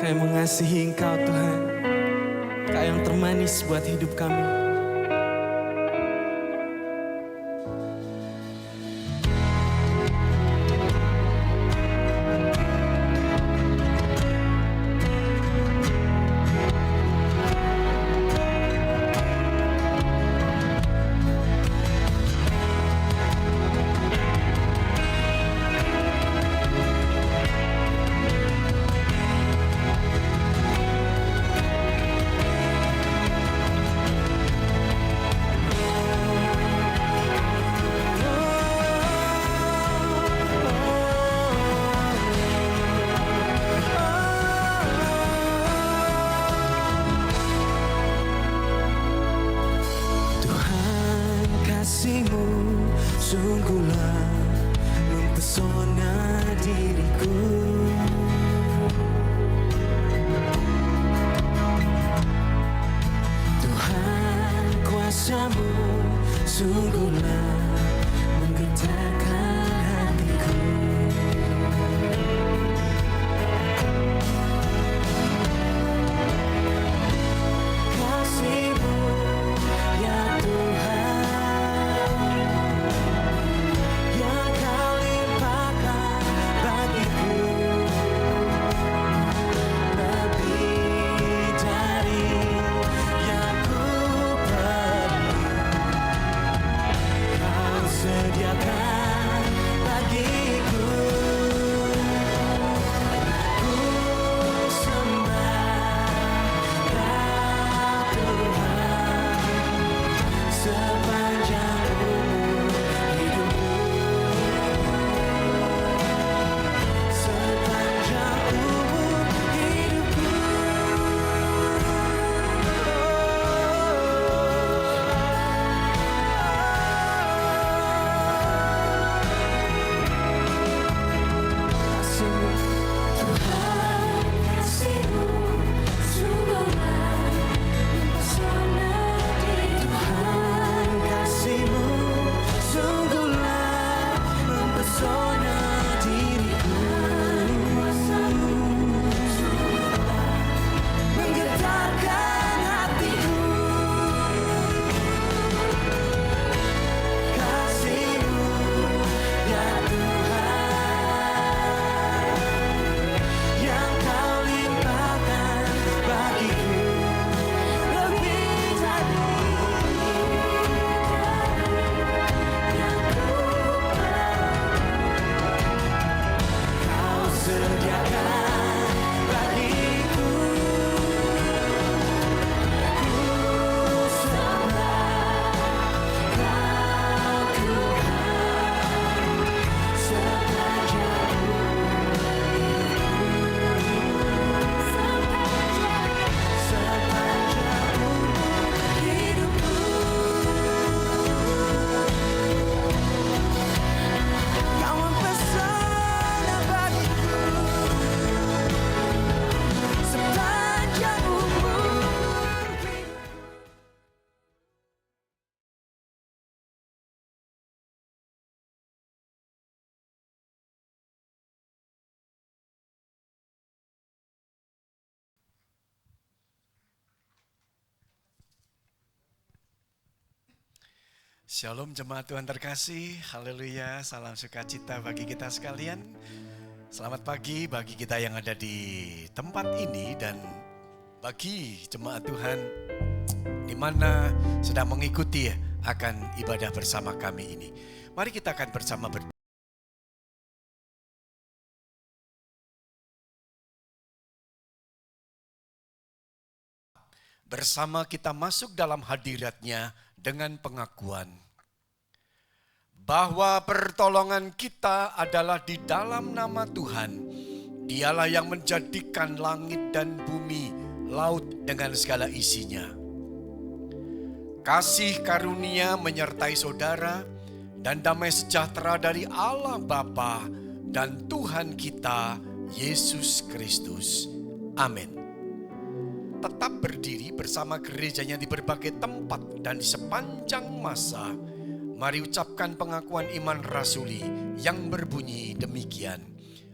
Kami mengasihi Engkau Tuhan. Engkau yang termanis buat hidup kami. Kasih-Mu sungguhlah mempesona diriku. Tuhan, kuasa-Mu sungguhlah menggetarkan hatiku. Kasih-Mu ya Tuhan, Shalom jemaat Tuhan terkasih, haleluya, salam sukacita bagi kita sekalian. Selamat pagi bagi kita yang ada di tempat ini dan bagi jemaat Tuhan di mana sedang mengikuti akan ibadah bersama kami ini. Mari kita akan bersama bersama kita masuk dalam hadirat-Nya dengan pengakuan bahwa pertolongan kita adalah di dalam nama Tuhan. Dialah yang menjadikan langit dan bumi, laut dengan segala isinya. Kasih karunia menyertai saudara dan damai sejahtera dari Allah Bapa dan Tuhan kita Yesus Kristus. Amin. Tetap berdiri bersama gerejanya di berbagai tempat dan di sepanjang masa. Mari ucapkan pengakuan iman rasuli yang berbunyi demikian.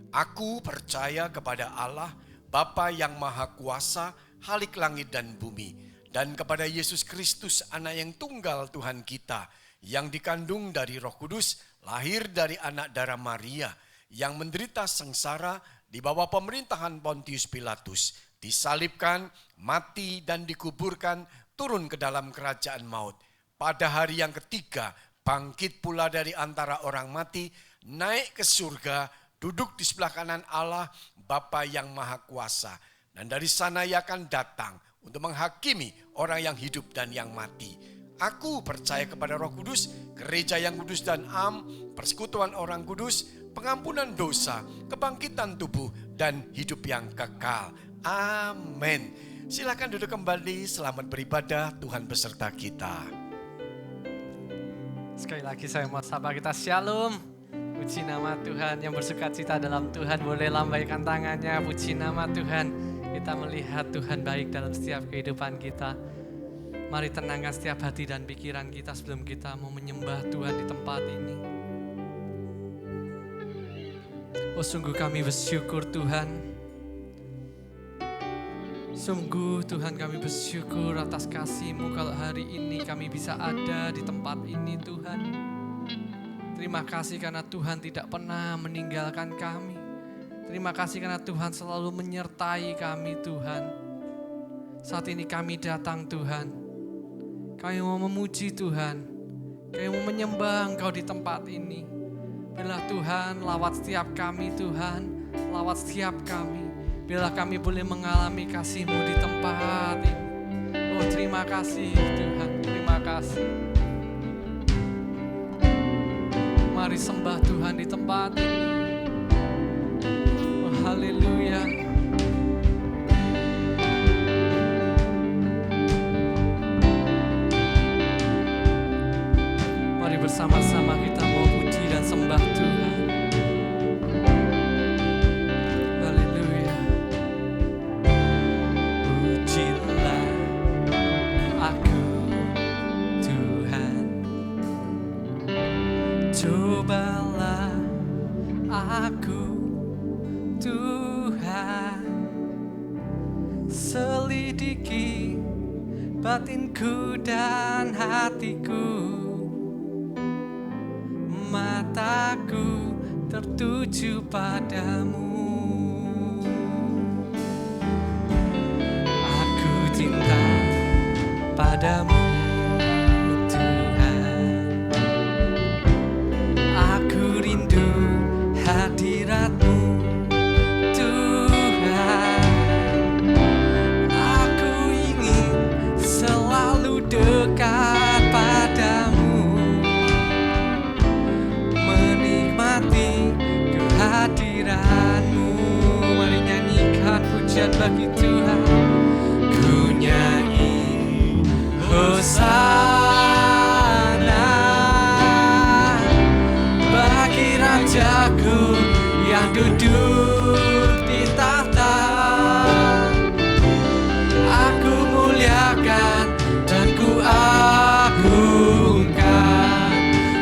Aku percaya kepada Allah, Bapa yang Maha Kuasa, Halik langit dan bumi, dan kepada Yesus Kristus, anak yang tunggal Tuhan kita, yang dikandung dari Roh Kudus, lahir dari anak darah Maria, yang menderita sengsara di bawah pemerintahan Pontius Pilatus, disalibkan, mati dan dikuburkan, turun ke dalam kerajaan maut. Pada hari yang ketiga, bangkit pula dari antara orang mati, naik ke surga, duduk di sebelah kanan Allah, Bapa yang Maha Kuasa. Dan dari sana ia akan datang untuk menghakimi orang yang hidup dan yang mati. Aku percaya kepada Roh Kudus, gereja yang kudus dan am, persekutuan orang kudus, pengampunan dosa, kebangkitan tubuh, dan hidup yang kekal. Amin. Silakan duduk kembali, selamat beribadah, Tuhan beserta kita. Sekali lagi saya mau sapa kita, Shalom. Puji nama Tuhan, yang bersuka cita dalam Tuhan boleh lambaikan tangannya. Puji nama Tuhan, kita melihat Tuhan baik dalam setiap kehidupan kita. Mari tenangkan setiap hati dan pikiran kita sebelum kita mau menyembah Tuhan di tempat ini. Oh, sungguh kami bersyukur Tuhan. Sungguh Tuhan, kami bersyukur atas kasih-Mu kalau hari ini kami bisa ada di tempat ini Tuhan. Terima kasih karena Tuhan tidak pernah meninggalkan kami. Terima kasih karena Tuhan selalu menyertai kami Tuhan. Saat ini kami datang Tuhan. Kami mau memuji Tuhan. Kami mau menyembah Engkau di tempat ini. Biarlah Tuhan lawat setiap kami Tuhan. Lawat setiap kami. Biarlah kami boleh mengalami kasih-Mu di tempat ini. Oh, terima kasih Tuhan, terima kasih. Mari sembah Tuhan di tempat ini. Oh, haleluya. Mari bersama-sama kita mau puji dan sembah Tuhan. Cobalah aku Tuhan, selidiki batinku dan hatiku, mataku tertuju padamu. Aku cinta padamu hadirat-Mu Tuhan. Aku ingin selalu dekat padamu, menikmati kehadiran-Mu. Mari nyanyikan pujian bagi Tuhan. Ku nyanyi Hosana bagi Rajaku yang duduk di tahta. Aku muliakan dan ku agungkan.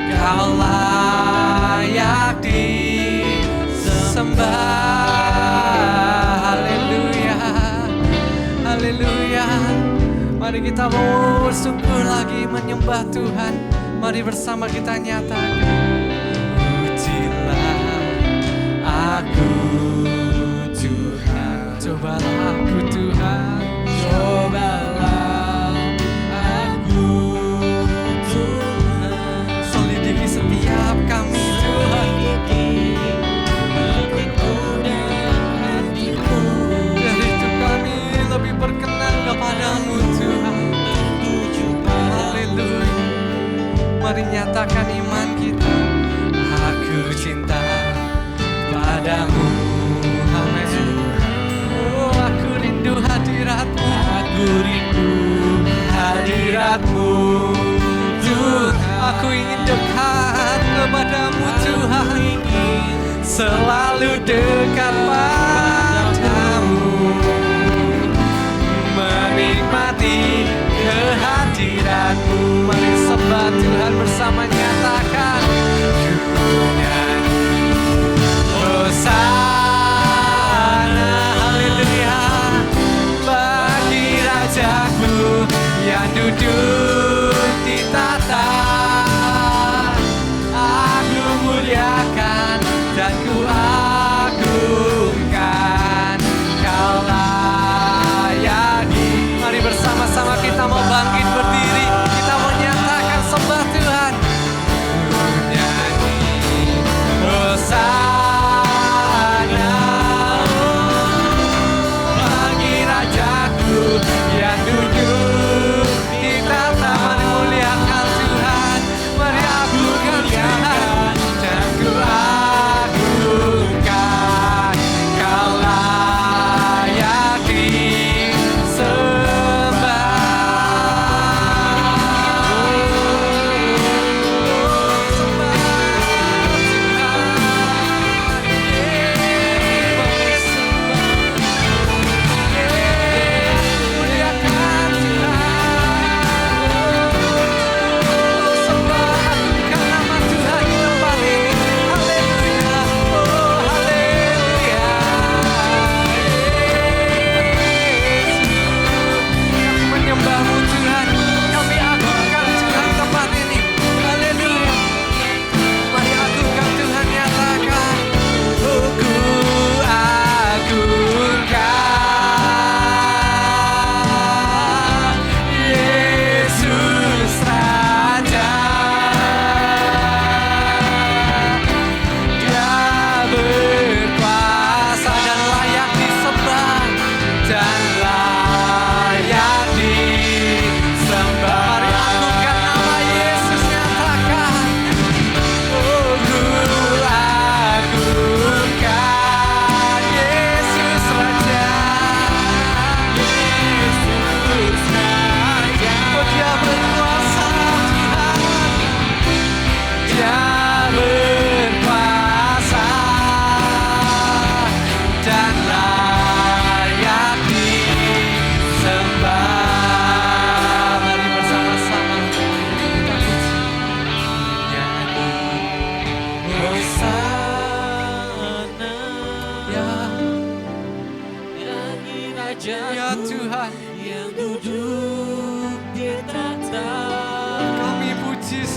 Kau layak disembah. Haleluya, haleluya. Mari kita mau bersyukur lagi menyembah Tuhan. Mari bersama kita nyatakan. Aku Tuhan, cobalah aku Tuhan, cobalah aku Tuhan, selidiki setiap kami Tuhan, hatiku dan hatiku, biar itu kami lebih berkenan kepadamu Tuhan. Haleluya, mari nyatakan iman kita. Aku cinta padamu, amin. Oh, aku rindu hadirat-Mu, aku rindu hadirat-Mu Tuhan. Aku ingin dekat kepadamu Tuhan, selalu dekat padamu, menikmati kehadiran-Mu. Mari sembah Tuhan bersama, nyatakan Hosana, haleluya.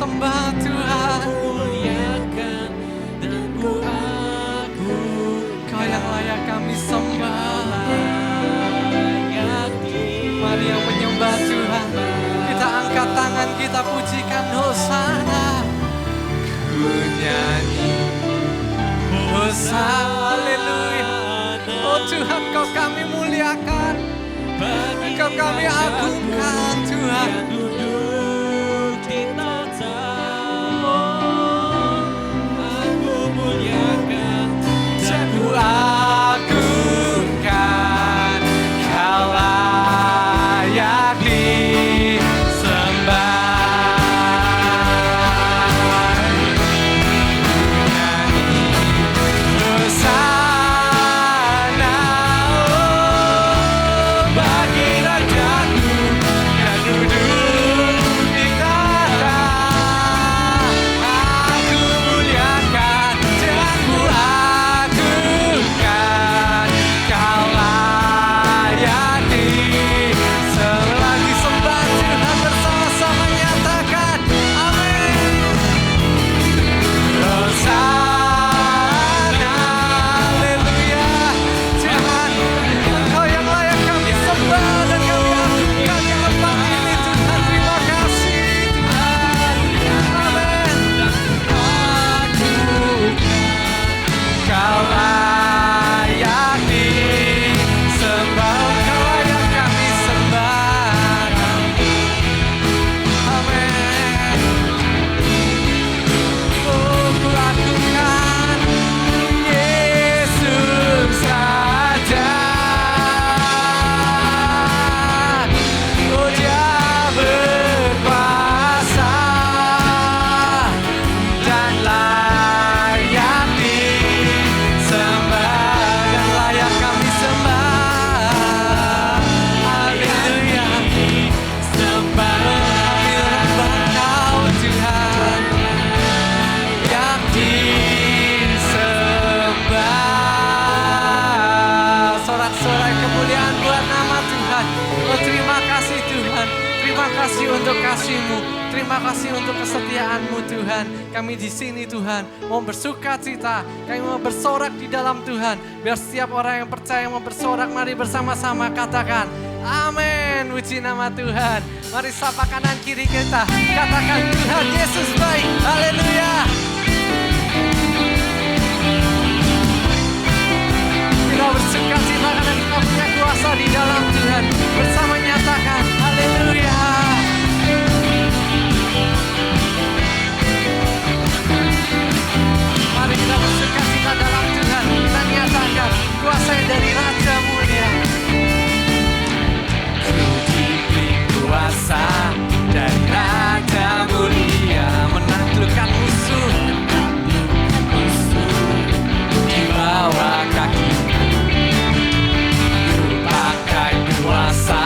sembah Tuhan. Muliakan dan ku agungkan. Kau yang layak kami sembah. Mari yang menyembah Tuhan, kita angkat tangan, kita pujikan Hosana. Ku nyanyi Hosana, haleluya. Oh Tuhan, Kau kami muliakan, Kau kami agungkan Tuhan. Duduk di tata, aku muliakan dan ku agungkan. Kau layak disembah. Hosana, oh, bagi Rajaku yang duduk di tata. Aku muliakan dan ku agungkan. Kau layak disembah. Sembah Tuhan bersama-sama, nyatakan amin. Hosana, haleluya. Tuhan, Engkau yang layak kami sembah dan kami agungkan di tempat ini Tuhan. Terima kasih Tuhan. Amin. Kau layak disembah, Kau layak kami sembah. Amin. Oh, ku agungkan Yesus saja. Oh, Dia berkuasa dan layak disembah, dan layak kami sembah. Haleluya. Sembah kami Engkau Tuhan, yang disembah. Sorak-sorai kemuliaan buat nama Tuhan. Oh, terima kasih Tuhan. Terima kasih untuk kasih-Mu. Terima kasih untuk kesetiaan-Mu Tuhan. Kami di sini Tuhan mau bersuka cita. Kami mau bersorak di dalam Tuhan. Biar setiap orang yang percaya mau bersorak, mari bersama-sama katakan amin. Puji nama Tuhan. Mari sapa kanan kiri kita. Katakan Tuhan Yesus baik. Haleluya. Kita bersuka cita karena kita punya kuasa di dalam Tuhan. Bersama nyatakan haleluya. Mari kita bersuka cita dalam Tuhan. Kita nyatakan kuasa dari Raja Mulia. Ku diberi kuasa dari Raja Mulia, menaklukkan musuh di bawah kaki. Ku pakai kuasa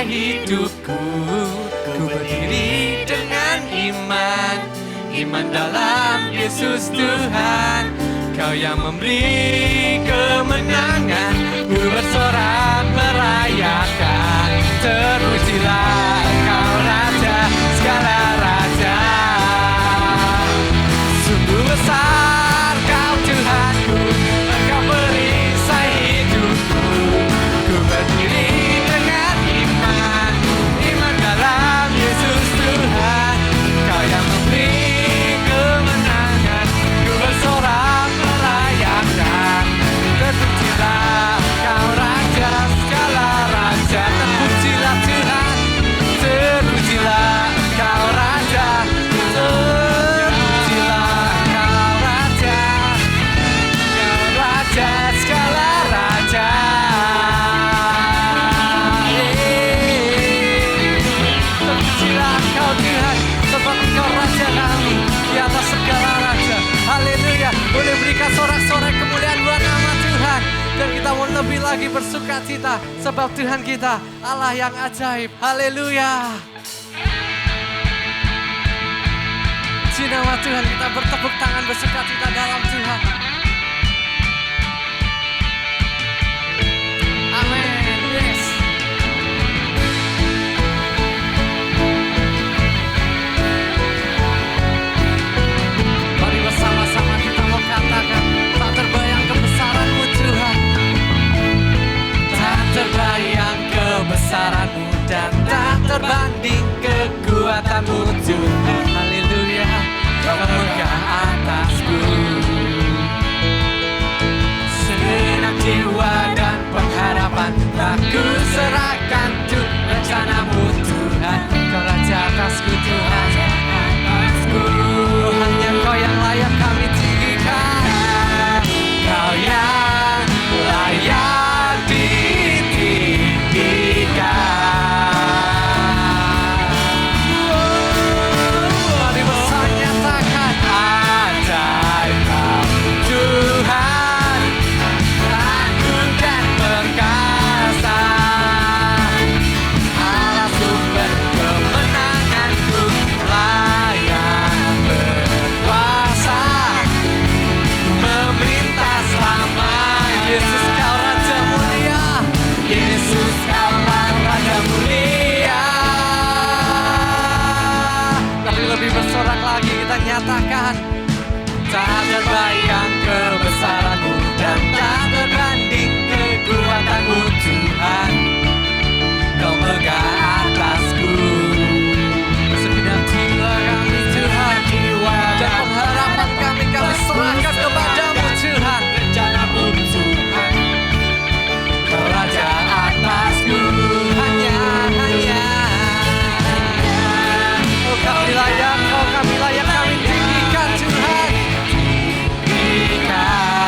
hidupku. Ku berdiri dengan iman, iman dalam Yesus Tuhan. Kau yang memberi kemenangan, ku bersorak merayakan. Terpujilah Kau Raja segala raja. Sungguh besar Kau Tuhanku, Engkau perisai hidupku. Ku berdiri dengan iman, iman dalam Yesus Tuhan. Kau yang memberi kemenangan, ku bersorak merayakan. Terpujilah Kau Raja segala raja. Terpujilah Tuhan, terpujilah Kau Raja. Terpujilah Kau Raja, Kau Raja segala raja. Terpujilah Kau Tuhan, sebab Engkau Raja kami di atas segala raja. Haleluya. Boleh berikan sorak-sorai kemuliaan buat nama Tuhan. Dan kita mau lebih lagi bersuka cita, sebab Tuhan kita Allah yang ajaib. Haleluya. Puji nama Tuhan, kita bertepuk tangan bersuka cita dalam Tuhan. Amin. Yes. Mari bersama-sama kita mau katakan, tak terbayang kebesaran-Mu Tuhan. Tak terbayang kebesaran-Mu dan tak terbanding kekuatan-Mu Tuhan. Haleluya. Kau megah atasku. Segenap jiwa dan pengharapan tak ku serahkan untuk rencana-Mu Tuhan. Kau Raja atasku Tuhan. Hanya Kau yang layak kami tinggikan. Kau yang layak ditinggikan. Mari bersama nyatakan ajaib Kau Tuhan, agung dan perkasa. Allah sumber kemenanganku, layak berkuasa, memerintah selama. Yesus Kau Raja mulia, Yesus Kau Raja mulia. Tapi lebih bersorak lagi kita nyatakan, tak terbayang kebesaran-Mu dan tak terbanding kekuatan-Mu Tuhan. Kau megah atasku. Segenap jiwa kami Tuhan, dan pengharapan kami serahkan kepadamu Tuhan. Rencana-Mu Tuhan, Kau Raja atasku. Hanya Oh kami layak, oh kami layak, kami tinggikan Tuhan. Tinggikan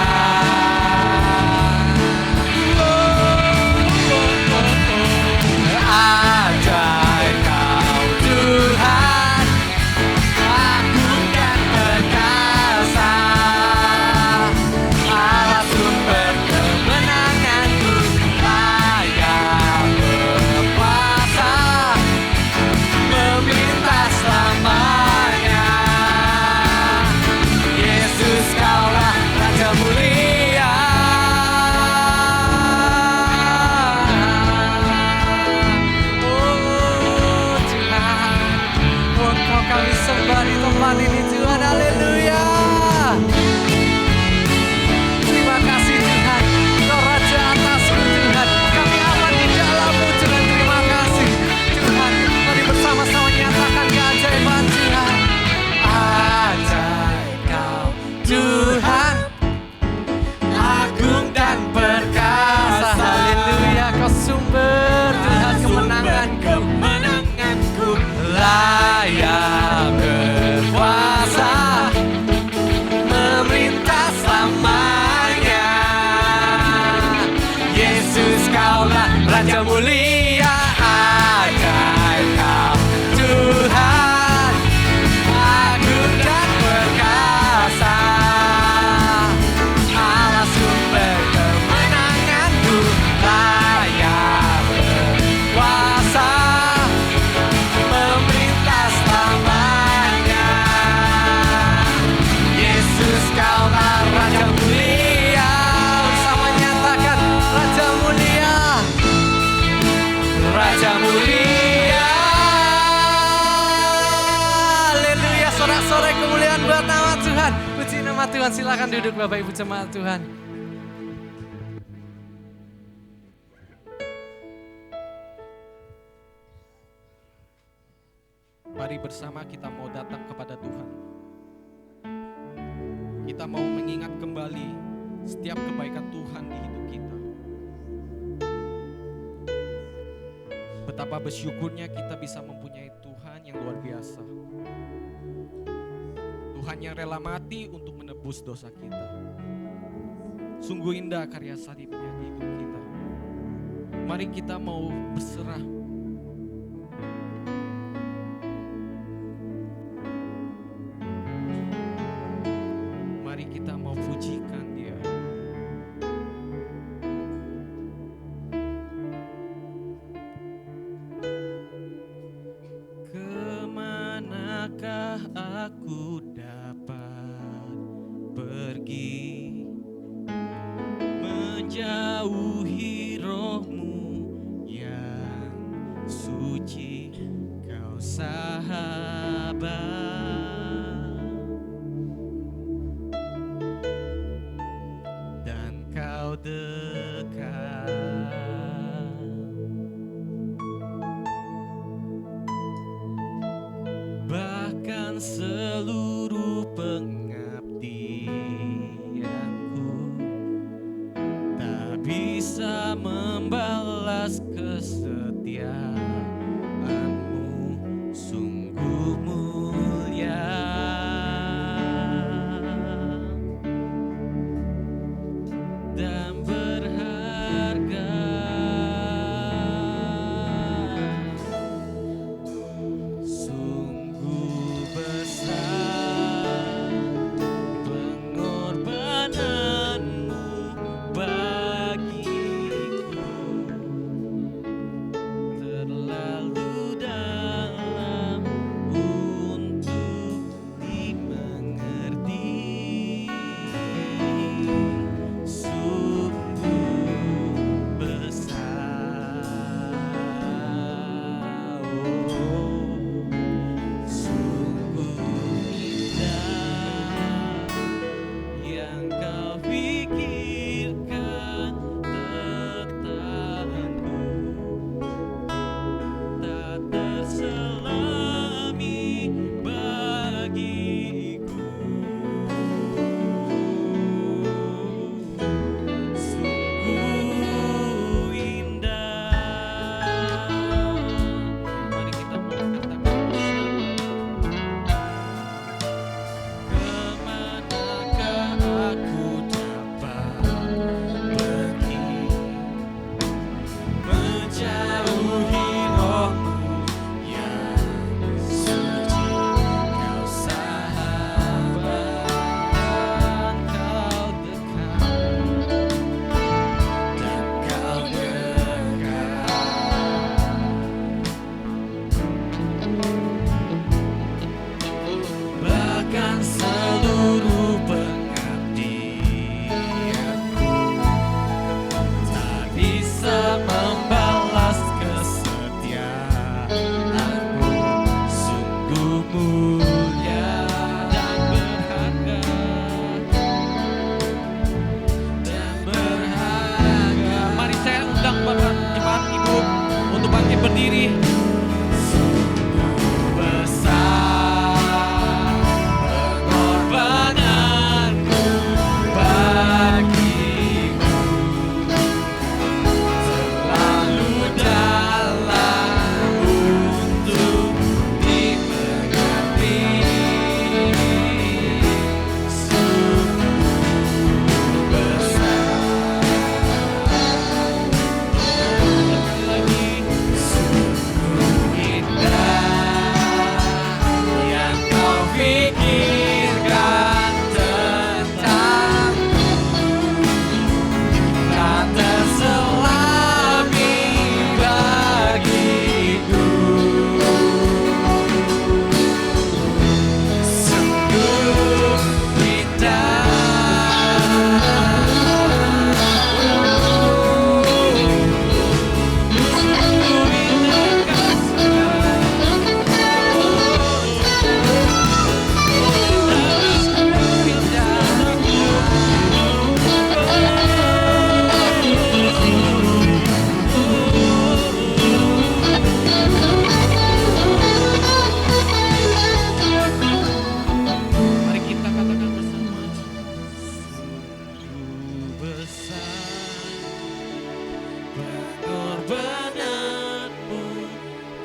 buat nama Tuhan. Puji nama Tuhan. Silakan duduk Bapak Ibu jemaat Tuhan. Mari bersama kita mau datang kepada Tuhan. Kita mau mengingat kembali setiap kebaikan Tuhan di hidup kita. Betapa bersyukurnya kita bisa mempunyai Tuhan yang luar biasa. Tuhan yang rela mati untuk menebus dosa kita. Sungguh indah karya salibnya di hidup kita. Mari kita mau berserah. Mari kita mau pujikan Dia. Kemanakah aku dapat pergi, menjauhi roh-Mu yang suci, Kau sahabat. Dan Kau dekat. Bahkan seluruh pengabdianku tak bisa membalas kesetiaan-Mu, sungguh mulia. Dan berharga. Sungguh besar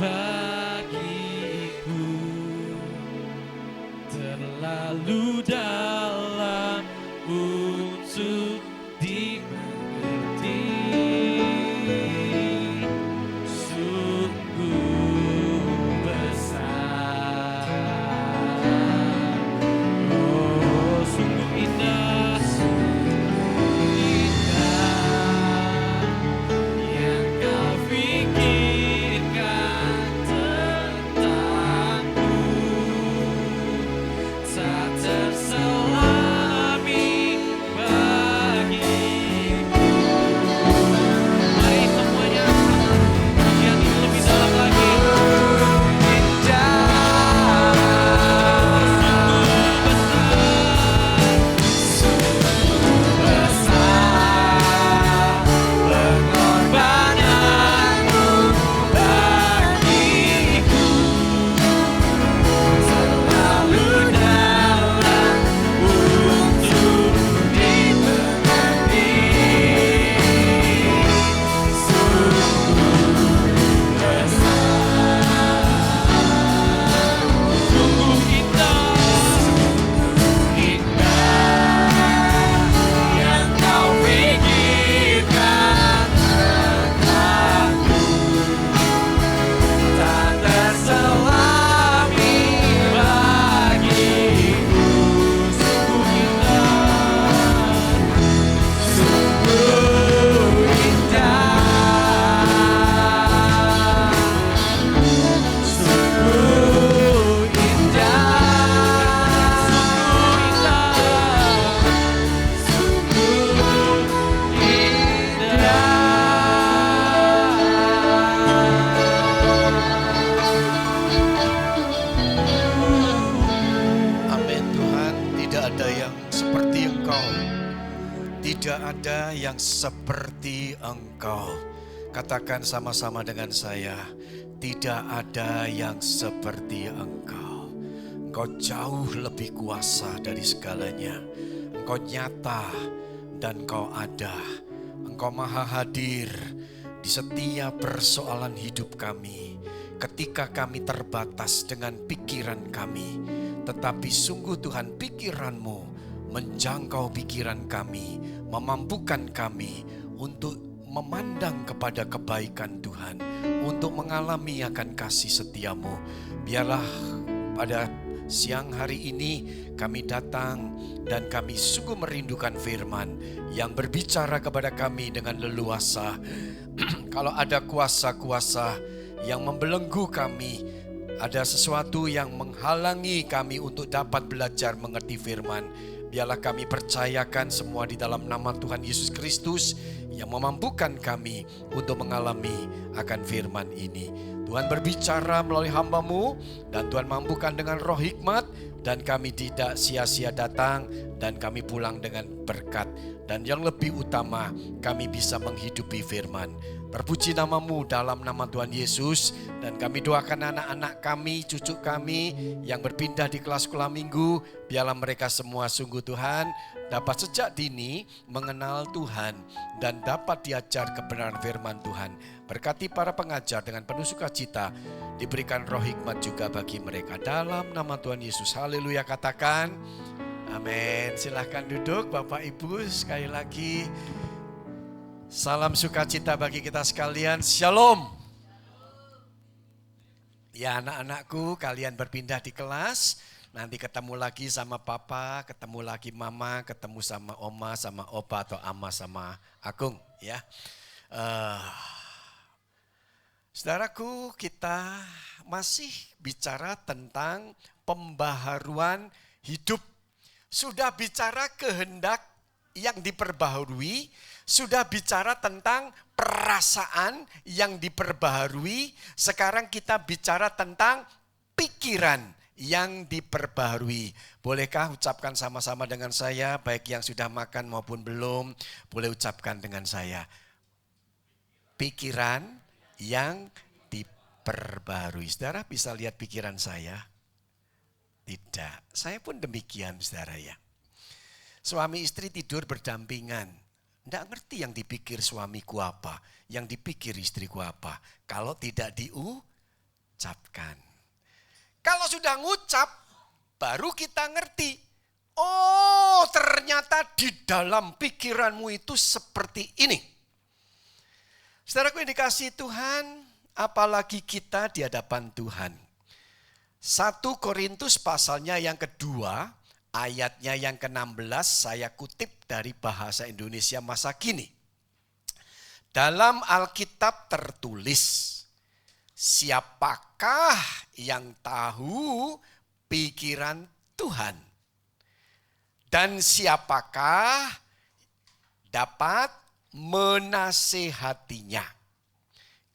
bagiku, terlalu dalam untuk dimengerti. Sungguh besar, oh sungguh indah, yang kau pikirkan tentangku, tak terselami bagiku. Mari semuanya bagian ini lebih dalam lagi. Amin Tuhan, tidak ada yang seperti Engkau. Tidak ada yang seperti Engkau. Katakan sama-sama dengan saya, tidak ada yang seperti Engkau. Engkau jauh lebih kuasa dari segalanya. Engkau nyata dan Engkau ada. Engkau maha hadir di setiap persoalan hidup kami. Ketika kami terbatas dengan pikiran kami, tetapi sungguh Tuhan pikiran-Mu menjangkau pikiran kami, memampukan kami untuk memandang kepada kebaikan Tuhan, untuk mengalami akan kasih setia-Mu. Biarlah pada siang hari ini kami datang dan kami sungguh merindukan firman yang berbicara kepada kami dengan leluasa. Kalau ada kuasa-kuasa yang membelenggu kami, ada sesuatu yang menghalangi kami untuk dapat belajar mengerti firman, biarlah kami percayakan semua di dalam nama Tuhan Yesus Kristus yang memampukan kami untuk mengalami akan firman ini. Tuhan berbicara melalui hamba-Mu dan Tuhan mampukan dengan roh hikmat, dan kami tidak sia-sia datang dan kami pulang dengan berkat. Dan yang lebih utama, kami bisa menghidupi firman. Terpuji nama-Mu dalam nama Tuhan Yesus. Dan kami doakan anak-anak kami, cucu kami yang berpindah di kelas sekolah minggu. Biarlah mereka semua sungguh Tuhan dapat sejak dini mengenal Tuhan dan dapat diajar kebenaran firman Tuhan. Berkati para pengajar dengan penuh sukacita, diberikan roh hikmat juga bagi mereka. Dalam nama Tuhan Yesus, haleluya, katakan amin. Silahkan duduk Bapak Ibu, sekali lagi salam sukacita bagi kita sekalian, shalom. Ya anak-anakku, kalian berpindah di kelas, nanti ketemu lagi sama papa, ketemu lagi mama, ketemu sama oma, sama opa atau ama sama Agung ya. Saudaraku, kita masih bicara tentang pembaharuan hidup. Sudah bicara kehendak yang diperbaharui, sudah bicara tentang perasaan yang diperbaharui, sekarang kita bicara tentang pikiran yang diperbaharui. Bolehkah ucapkan sama-sama dengan saya, baik yang sudah makan maupun belum, boleh ucapkan dengan saya. Pikiran yang diperbaharui. Saudara bisa lihat pikiran saya? Tidak, saya pun demikian saudara ya. Suami istri tidur berdampingan. Tidak ngerti yang dipikir suamiku apa, yang dipikir istriku apa. Kalau tidak ucapkan. Kalau sudah ngucap, baru kita ngerti. Oh, ternyata di dalam pikiranmu itu seperti ini. Saudaraku yang dikasihi Tuhan, apalagi kita di hadapan Tuhan. 1 Korintus pasalnya yang kedua, ayatnya yang ke-16, saya kutip dari bahasa Indonesia masa kini. Dalam Alkitab tertulis, siapakah yang tahu pikiran Tuhan? Dan siapakah dapat menasehatinya?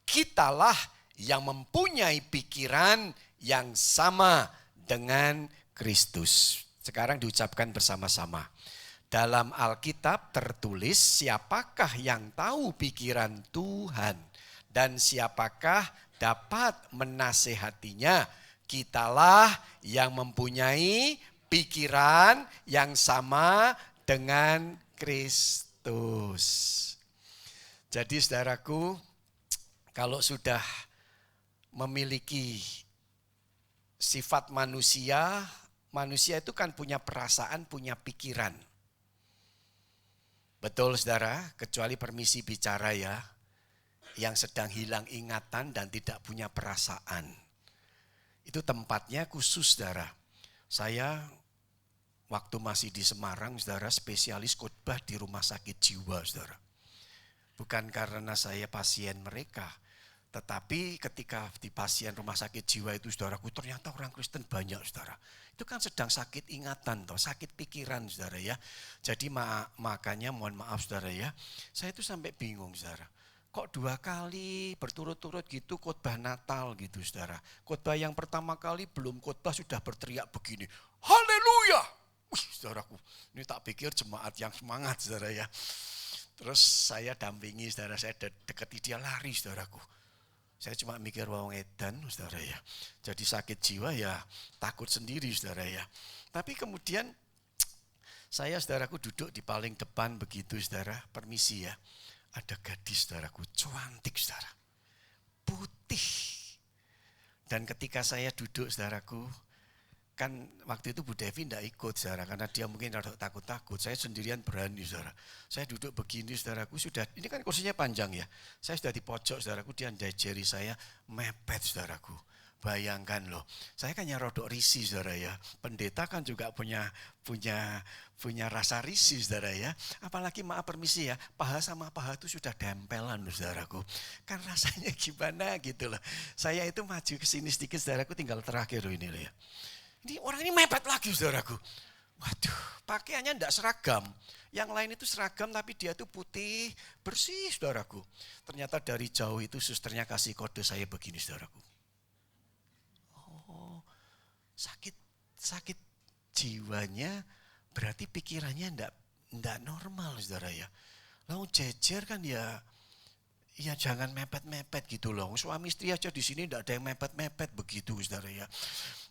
Kitalah yang mempunyai pikiran yang sama dengan Kristus. Sekarang diucapkan bersama-sama. Dalam Alkitab tertulis, siapakah yang tahu pikiran Tuhan? Dan siapakah dapat menasehatinya? Kitalah yang mempunyai pikiran yang sama dengan Kristus. Jadi saudaraku, kalau sudah memiliki sifat manusia, manusia itu kan punya perasaan, punya pikiran. Betul saudara, kecuali permisi bicara ya, yang sedang hilang ingatan dan tidak punya perasaan. Itu tempatnya khusus saudara. Saya waktu masih di Semarang saudara, spesialis khotbah di rumah sakit jiwa saudara. Bukan karena saya pasien mereka, tetapi ketika di pasien rumah sakit jiwa itu saudaraku, ternyata orang Kristen banyak saudara. Itu kan sedang sakit ingatan, toh, sakit pikiran saudara ya. Jadi makanya mohon maaf saudara ya, saya itu sampai bingung saudara. Kok 2 kali berturut-turut gitu khotbah Natal gitu saudara. Khotbah yang pertama kali belum khotbah sudah berteriak begini, haleluya. Wih saudaraku, ini tak pikir jemaat yang semangat saudara ya. Terus saya dampingi saudara, saya dekati dia lari saudaraku. Saya cuma mikir wong edan saudara ya. Jadi sakit jiwa ya takut sendiri saudara ya. Tapi kemudian saya saudaraku duduk di paling depan begitu saudara, permisi ya. Ada gadis saudaraku, cantik saudara, putih. Dan ketika saya duduk saudaraku, kan waktu itu Bu Devi tidak ikut saudara, karena dia mungkin rada takut-takut. Saya sendirian berani saudara. Saya duduk begini saudaraku, sudah, ini kan kursinya panjang ya. Saya sudah di pojok saudaraku, dia jari saya mepet saudaraku. Bayangkan loh, saya kan yang rodok risih saudara ya. Pendeta kan juga punya rasa risih saudara ya. Apalagi maaf permisi ya, paha sama paha itu sudah dempelan loh saudaraku. Kan rasanya gimana gitu loh. Saya itu maju ke sini sedikit saudaraku, tinggal terakhir loh ini loh ya. Ini orang ini mepet lagi saudaraku. Waduh, pakaiannya enggak seragam. Yang lain itu seragam tapi dia itu putih, bersih saudaraku. Ternyata dari jauh itu susternya kasih kode saya begini saudaraku. Sakit jiwanya berarti pikirannya enggak normal saudara ya. Lalu jejer kan ya jangan mepet-mepet gitu loh. Suami istri aja di sini enggak ada yang mepet-mepet begitu saudara ya.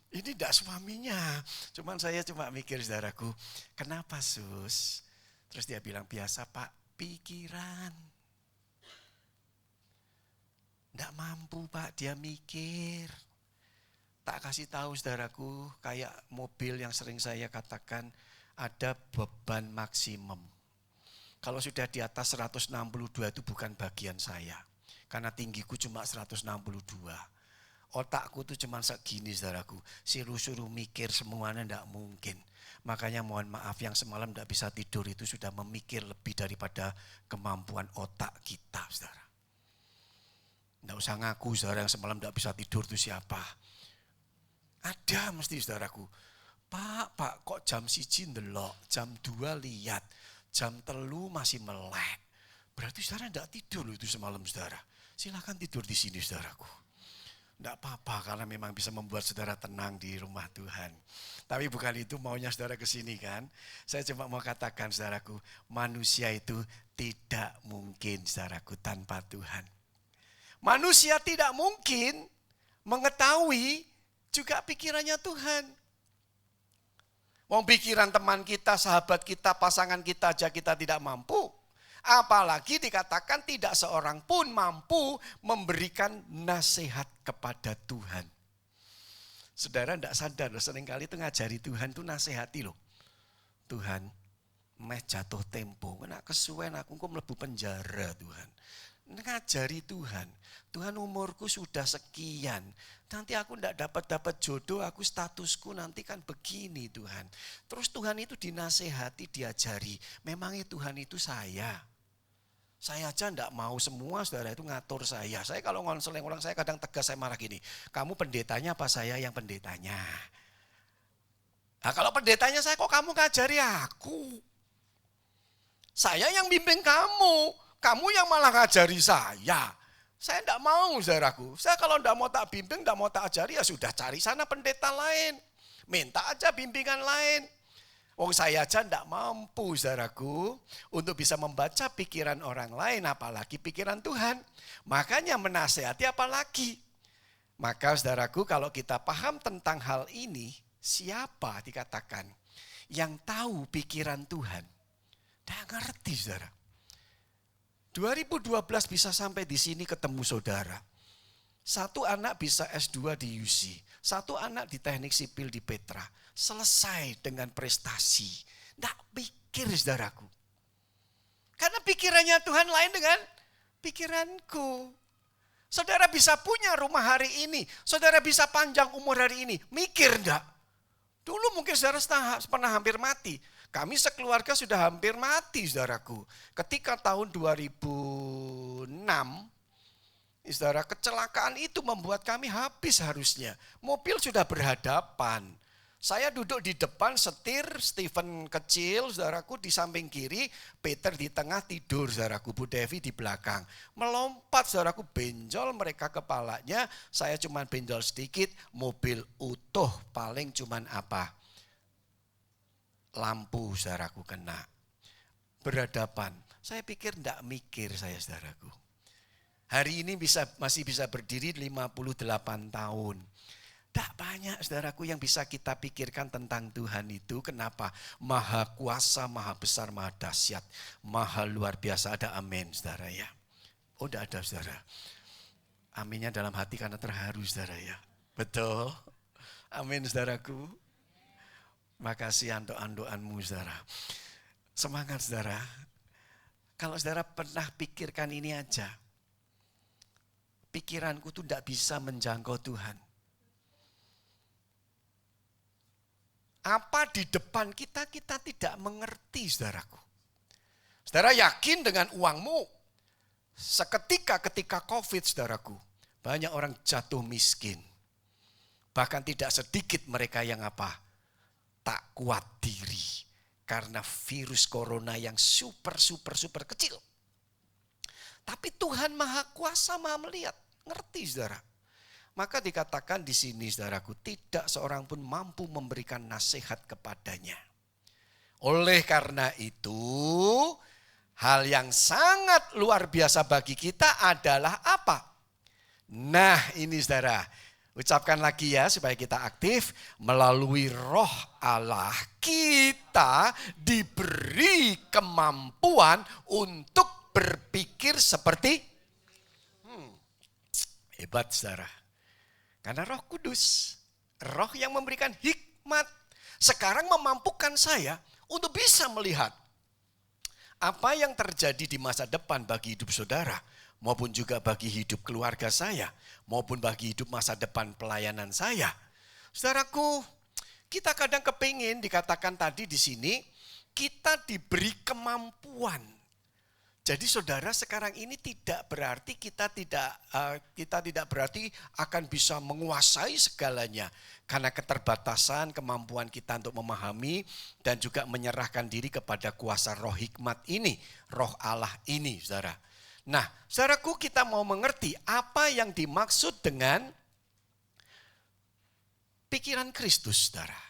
Ini enggak suaminya. Cuman saya cuma mikir saudaraku, kenapa sus? Terus dia bilang biasa Pak, pikiran. Enggak mampu Pak, dia mikir. Tak kasih tahu saudaraku, kayak mobil yang sering saya katakan ada beban maksimum. Kalau sudah di atas 162 itu bukan bagian saya. Karena tinggiku cuma 162. Otakku tuh cuma segini saudaraku. Suruh mikir semuanya enggak mungkin. Makanya mohon maaf yang semalam enggak bisa tidur itu sudah memikir lebih daripada kemampuan otak kita saudara. Enggak usah ngaku saudara yang semalam enggak bisa tidur itu siapa. Ada mesti saudaraku. Pak, kok jam 1 ndelok, jam 2 lihat, jam 3 masih melek. Berarti saudara enggak tidur loh itu semalam saudara. Silakan tidur di sini saudaraku. Enggak apa-apa karena memang bisa membuat saudara tenang di rumah Tuhan. Tapi bukan itu maunya saudara ke sini kan. Saya cuma mau katakan saudaraku, manusia itu tidak mungkin saudaraku tanpa Tuhan. Manusia tidak mungkin mengetahui juga pikirannya Tuhan. Wong pikiran teman kita, sahabat kita, pasangan kita aja kita tidak mampu. Apalagi dikatakan tidak seorang pun mampu memberikan nasihat kepada Tuhan. Saudara tidak sadar loh, seringkali itu ngajari Tuhan itu nasihati loh. Tuhan, meh jatuh tempo, kena kesuwen aku kok mlebu penjara Tuhan. Ngajari Tuhan, Tuhan umurku sudah sekian, nanti aku tidak dapat jodoh, aku statusku nanti kan begini Tuhan. Terus Tuhan itu dinasehati, diajari, memangnya Tuhan itu saya aja tidak mau, semua saudara itu ngatur saya. Saya kalau ngonseling orang, saya kadang tegas, saya marah gini, kamu pendetanya apa saya yang pendetanya? Nah, kalau pendetanya saya, kok kamu ngajari aku? Saya yang bimbing kamu yang malah ngajari saya. Saya tidak mau saudaraku. Saya kalau tidak mau tak bimbing, tidak mau tak ajari, ya sudah cari sana pendeta lain. Minta aja bimbingan lain. Wong saya aja tidak mampu saudaraku untuk bisa membaca pikiran orang lain, apalagi pikiran Tuhan. Makanya menasehati apalagi. Maka saudaraku kalau kita paham tentang hal ini, siapa dikatakan yang tahu pikiran Tuhan? Tidak ngerti saudara. 2012 bisa sampai di sini ketemu saudara. Satu anak bisa S2 di UC. Satu anak di teknik sipil di Petra. Selesai dengan prestasi. Tidak pikir saudaraku. Karena pikirannya Tuhan lain dengan pikiranku. Saudara bisa punya rumah hari ini. Saudara bisa panjang umur hari ini. Mikir enggak? Dulu mungkin saudara pernah hampir mati. Kami sekeluarga sudah hampir mati saudaraku. Ketika tahun 2006, saudara, kecelakaan itu membuat kami habis harusnya. Mobil sudah berhadapan. Saya duduk di depan setir, Stephen kecil, saudaraku di samping kiri, Peter di tengah tidur, saudaraku, Bu Devi di belakang. Melompat, saudaraku, benjol mereka kepalanya, saya cuma benjol sedikit, mobil utuh, paling cuman apa? Lampu, saudaraku, kena. Berhadapan, saya pikir enggak mikir saya, saudaraku. Hari ini masih bisa berdiri 58 tahun. Tak banyak saudaraku yang bisa kita pikirkan tentang Tuhan itu. Kenapa? Maha kuasa, maha besar, maha dahsyat, maha luar biasa. Ada amin saudara ya. Oh tidak ada saudara. Aminnya dalam hati karena terharu saudara ya. Betul. Amin saudaraku. Makasih andoan-andoanmu saudara. Semangat saudara. Kalau saudara pernah pikirkan ini aja. Pikiranku tuh tidak bisa menjangkau Tuhan. Apa di depan kita tidak mengerti saudaraku. Saudara yakin dengan uangmu. Seketika ketika COVID saudaraku. Banyak orang jatuh miskin. Bahkan tidak sedikit mereka yang apa? Tak kuat diri. Karena virus corona yang super kecil. Tapi Tuhan maha kuasa, maha melihat. Ngerti saudara. Maka dikatakan di sini saudaraku, tidak seorang pun mampu memberikan nasihat kepadanya. Oleh karena itu, hal yang sangat luar biasa bagi kita adalah apa? Nah ini saudara, ucapkan lagi ya supaya kita aktif. Melalui Roh Allah kita diberi kemampuan untuk berpikir seperti hebat saudara. Karena Roh Kudus, Roh yang memberikan hikmat, sekarang memampukan saya untuk bisa melihat apa yang terjadi di masa depan bagi hidup saudara, maupun juga bagi hidup keluarga saya, maupun bagi hidup masa depan pelayanan saya. Saudaraku, kita kadang kepingin dikatakan tadi di sini, kita diberi kemampuan. Jadi saudara sekarang ini tidak berarti kita tidak berarti akan bisa menguasai segalanya. Karena keterbatasan kemampuan kita untuk memahami dan juga menyerahkan diri kepada kuasa roh hikmat ini. Roh Allah ini saudara. Nah saudaraku kita mau mengerti apa yang dimaksud dengan pikiran Kristus saudara.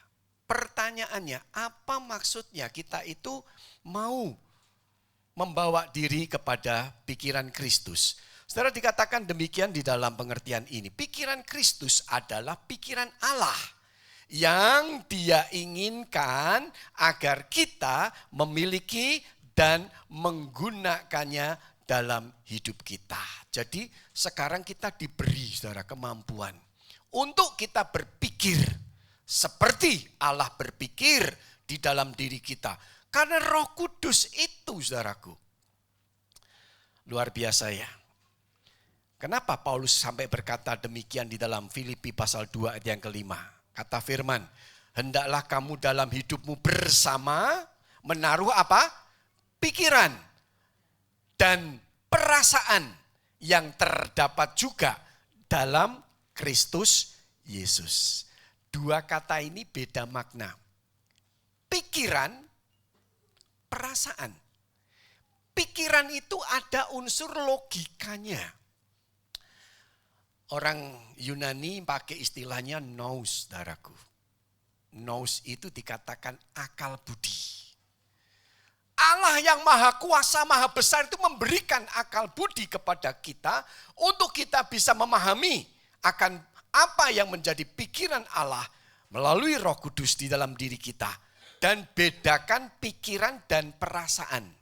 Pertanyaannya apa maksudnya kita itu mau membawa diri kepada pikiran Kristus. Saudara dikatakan demikian di dalam pengertian ini. Pikiran Kristus adalah pikiran Allah yang Dia inginkan agar kita memiliki dan menggunakannya dalam hidup kita. Jadi sekarang kita diberi saudara kemampuan untuk kita berpikir seperti Allah berpikir di dalam diri kita. Karena Roh Kudus itu saudaraku. Luar biasa ya. Kenapa Paulus sampai berkata demikian di dalam Filipi pasal 2 ayat yang kelima. Kata firman, hendaklah kamu dalam hidupmu bersama menaruh apa? Pikiran dan perasaan yang terdapat juga dalam Kristus Yesus. Dua kata ini beda makna. Pikiran, perasaan. Pikiran itu ada unsur logikanya. Orang Yunani pakai istilahnya nous, saudaraku. Nous itu dikatakan akal budi. Allah yang maha kuasa, maha besar itu memberikan akal budi kepada kita untuk kita bisa memahami akan apa yang menjadi pikiran Allah melalui Roh Kudus di dalam diri kita. Dan bedakan pikiran dan perasaan.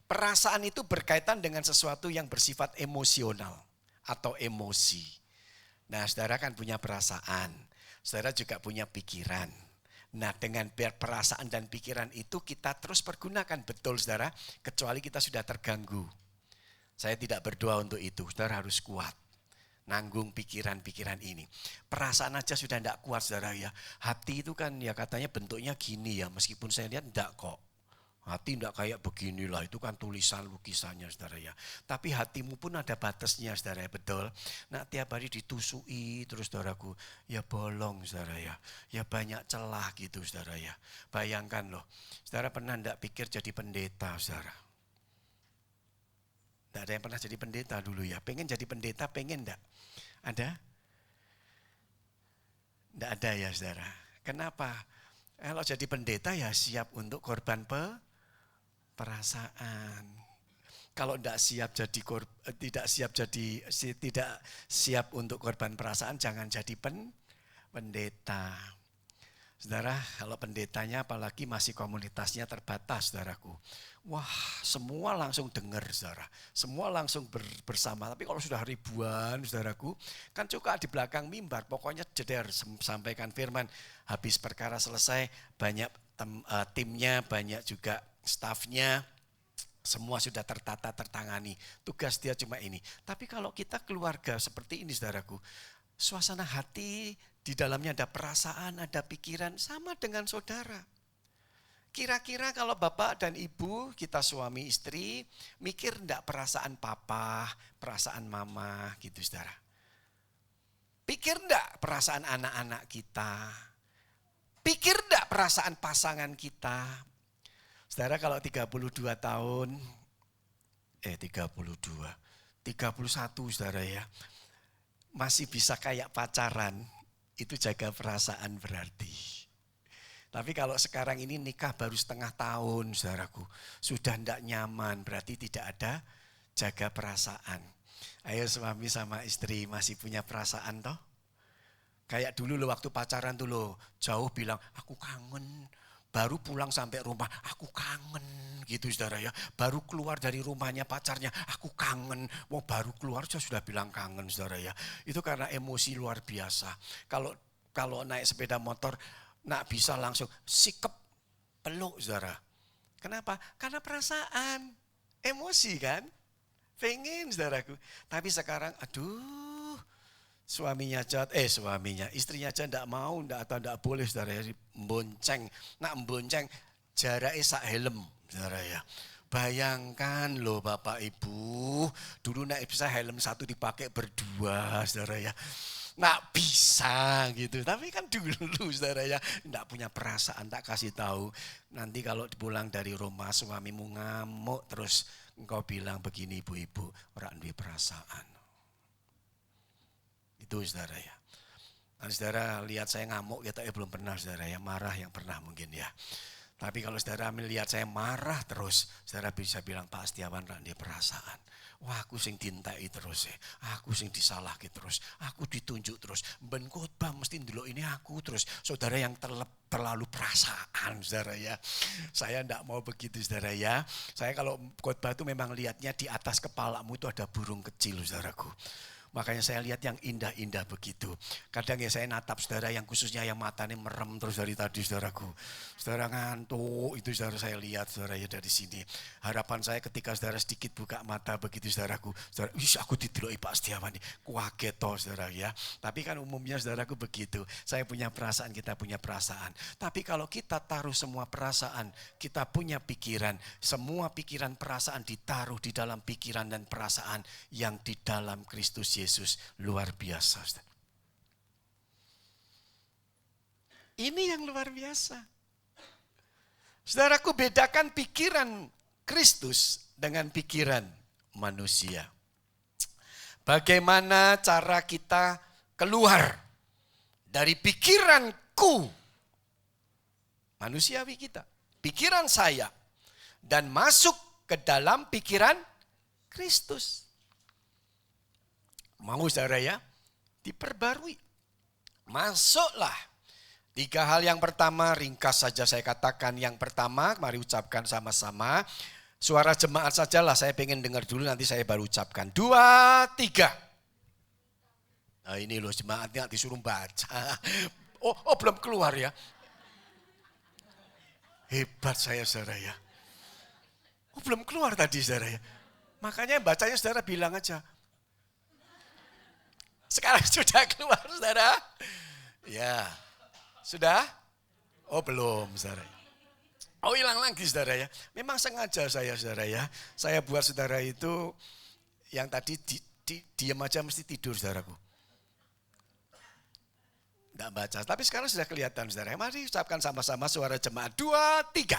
Perasaan itu berkaitan dengan sesuatu yang bersifat emosional atau emosi. Nah, saudara kan punya perasaan. Saudara juga punya pikiran. Nah, dengan perasaan dan pikiran itu kita terus pergunakan. Betul, saudara. Kecuali kita sudah terganggu. Saya tidak berdoa untuk itu. Saudara harus kuat. Nanggung pikiran-pikiran ini. Perasaan aja sudah tidak kuat, saudara ya. Hati itu kan ya katanya bentuknya gini ya. Meskipun saya lihat tidak kok. Hati tidak kayak beginilah, itu kan tulisan lukisannya saudara ya. Tapi hatimu pun ada batasnya saudara ya, betul. Nah tiap hari ditusui terus saudaraku, ya bolong saudara ya. Ya banyak celah gitu saudara ya. Bayangkan loh, saudara pernah tidak pikir jadi pendeta saudara? Tidak ada yang pernah jadi pendeta dulu ya. Pengen jadi pendeta, pengen tidak? Ada? Tidak ada ya saudara. Kenapa? Kalau jadi pendeta ya siap untuk korban perasaan. Kalau tidak siap untuk korban perasaan, jangan jadi pendeta. Saudara, kalau pendetanya apalagi masih komunitasnya terbatas, saudaraku. Wah, semua langsung dengar, saudara. Semua langsung bersama. Tapi kalau sudah ribuan, saudaraku, kan juga di belakang mimbar. Pokoknya jeder sampaikan firman. Habis perkara selesai, banyak timnya, banyak juga stafnya, semua sudah tertata, tertangani. Tugas dia cuma ini. Tapi kalau kita keluarga seperti ini saudaraku, suasana hati, di dalamnya ada perasaan, ada pikiran, sama dengan saudara. Kira-kira kalau bapak dan ibu, kita suami istri, mikir enggak perasaan papa, perasaan mama gitu saudara. Pikir enggak perasaan anak-anak kita. Pikir enggak perasaan pasangan kita. Saudara kalau 31 saudara ya, masih bisa kayak pacaran, itu jaga perasaan berarti. Tapi kalau sekarang ini nikah baru setengah tahun saudaraku, sudah tidak nyaman, berarti tidak ada jaga perasaan. Ayo suami sama istri masih punya perasaan toh? Kayak dulu loh waktu pacaran tuh loh, jauh bilang aku kangen. Baru pulang sampai rumah, aku kangen gitu saudara ya. Baru keluar dari rumahnya pacarnya, aku kangen. Mau baru keluar sudah bilang kangen saudara ya. Itu karena emosi luar biasa. Kalau naik sepeda motor, nak bisa langsung sikep peluk saudara. Kenapa? Karena perasaan, emosi kan. Pengen saudaraku. Tapi sekarang aduh. Istrinya aja enggak mau, enggak boleh saudara ya, bonceng. Nak bonceng jaraknya sak helm saudara ya. Bayangkan loh Bapak Ibu, dulu nak bisa helm satu dipakai berdua saudara ya. Nak bisa gitu, tapi kan dulu saudara ya, enggak punya perasaan, tak kasih tahu. Nanti kalau pulang dari rumah suamimu ngamuk terus engkau bilang begini ibu-ibu, ora duwe perasaan. Itu saudara ya. Nah, saudara lihat saya ngamuk ya, tapi belum pernah saudara ya, marah yang pernah mungkin ya. Tapi kalau saudara melihat saya marah terus, saudara bisa bilang, Pak Setiawan ra ndek perasaan. Wah, aku sing dintai terus ya. Aku sing disalahke terus. Aku ditunjuk terus. Ben khotbah mesti ndelok ini aku terus. Saudara yang terlalu perasaan, saudara ya. Saya enggak mau begitu, saudara ya. Saya kalau khotbah itu memang lihatnya di atas kepalamu itu ada burung kecil, saudaraku. Makanya saya lihat yang indah-indah begitu. Kadang ya saya natap saudara yang khususnya yang matanya merem terus dari tadi, saudaraku. Saudara ngantuk, itu saudara saya lihat, saudara ya dari sini. Harapan saya ketika saudara sedikit buka mata begitu, saudaraku. Saudara, aku dideloki Pak Setiawan nih. Kaget toh, saudara ya. Tapi kan umumnya saudaraku begitu. Saya punya perasaan, kita punya perasaan. Tapi kalau kita taruh semua perasaan, kita punya pikiran. Semua pikiran perasaan ditaruh di dalam pikiran dan perasaan yang di dalam Kristus Yesus, luar biasa. Ini yang luar biasa. Saudaraku, bedakan pikiran Kristus dengan pikiran manusia. Bagaimana cara kita keluar dari pikiranku, manusiawi kita, pikiran saya, dan masuk ke dalam pikiran Kristus. Mau saudara ya, diperbarui. Masuklah. 3 hal yang pertama, ringkas saja saya katakan. Yang pertama, mari ucapkan sama-sama. Suara jemaat sajalah, saya pengen dengar dulu, nanti saya baru ucapkan. 2, 3. Nah ini loh jemaatnya disuruh baca. Oh belum keluar ya. Hebat saya saudara ya. Oh belum keluar tadi saudara ya. Makanya bacanya saudara bilang aja. Sekarang sudah keluar saudara? Ya. Sudah? Oh belum saudara. Oh hilang lagi saudara ya. Memang sengaja saya saudara ya. Saya buat saudara itu yang tadi diam aja mesti tidur saudaraku. Tidak baca. Tapi sekarang sudah kelihatan saudara. Mari ucapkan sama-sama suara jemaat. 2, 3.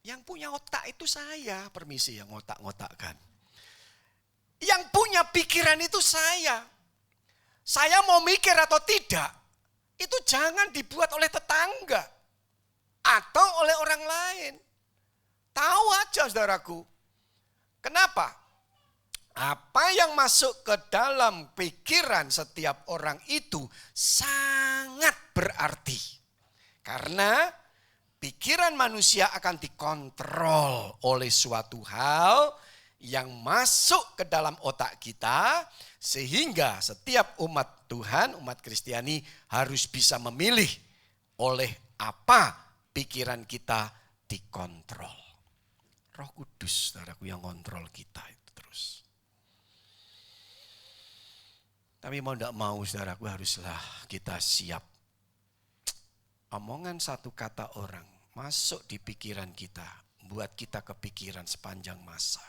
Yang punya otak itu saya, permisi yang ngotak-ngotakkan. Yang punya pikiran itu saya. Saya mau mikir atau tidak, itu jangan dibuat oleh tetangga. Atau oleh orang lain. Tahu aja saudaraku. Kenapa? Apa yang masuk ke dalam pikiran setiap orang itu sangat berarti. Karena pikiran manusia akan dikontrol oleh suatu hal yang masuk ke dalam otak kita. Sehingga setiap umat Tuhan, umat Kristiani harus bisa memilih oleh apa pikiran kita dikontrol. Roh Kudus, saudaraku, yang kontrol kita itu terus. Tapi mau tidak mau, saudaraku, haruslah kita siap. Omongan satu kata orang masuk di pikiran kita, buat kita kepikiran sepanjang masa.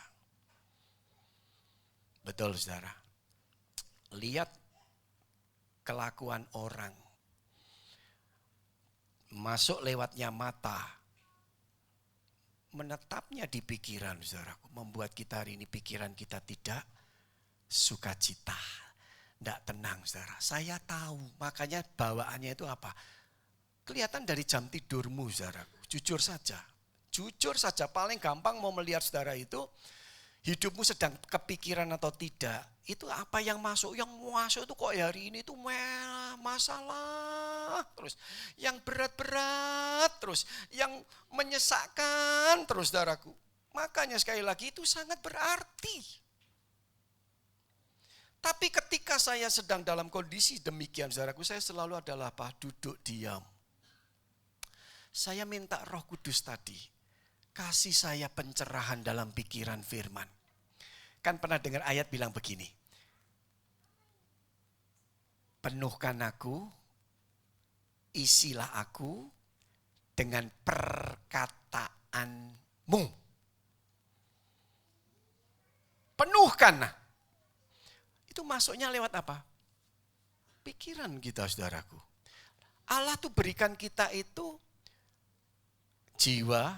Betul, saudara. Lihat kelakuan orang. Masuk lewatnya mata. Menetapnya di pikiran, saudaraku. Membuat kita hari ini pikiran kita tidak sukacita. Tidak tenang, saudara. Saya tahu, makanya bawaannya itu apa? Kelihatan dari jam tidurmu, saudaraku. Jujur saja. Jujur saja, paling gampang mau melihat saudara itu, hidupmu sedang kepikiran atau tidak. Itu apa yang masuk? Yang masuk itu kok hari ini tuh masalah terus. Yang berat-berat terus. Yang menyesakkan terus, saudaraku. Makanya sekali lagi itu sangat berarti. Tapi ketika saya sedang dalam kondisi demikian, saudaraku, saya selalu adalah apa? Duduk diam. Saya minta Roh Kudus tadi, kasih saya pencerahan dalam pikiran firman. Kan pernah dengar ayat bilang begini, penuhkan aku, isilah aku dengan perkataanmu. Penuhkan. Itu masuknya lewat apa? Pikiran kita, saudaraku. Allah tuh berikan kita itu jiwa,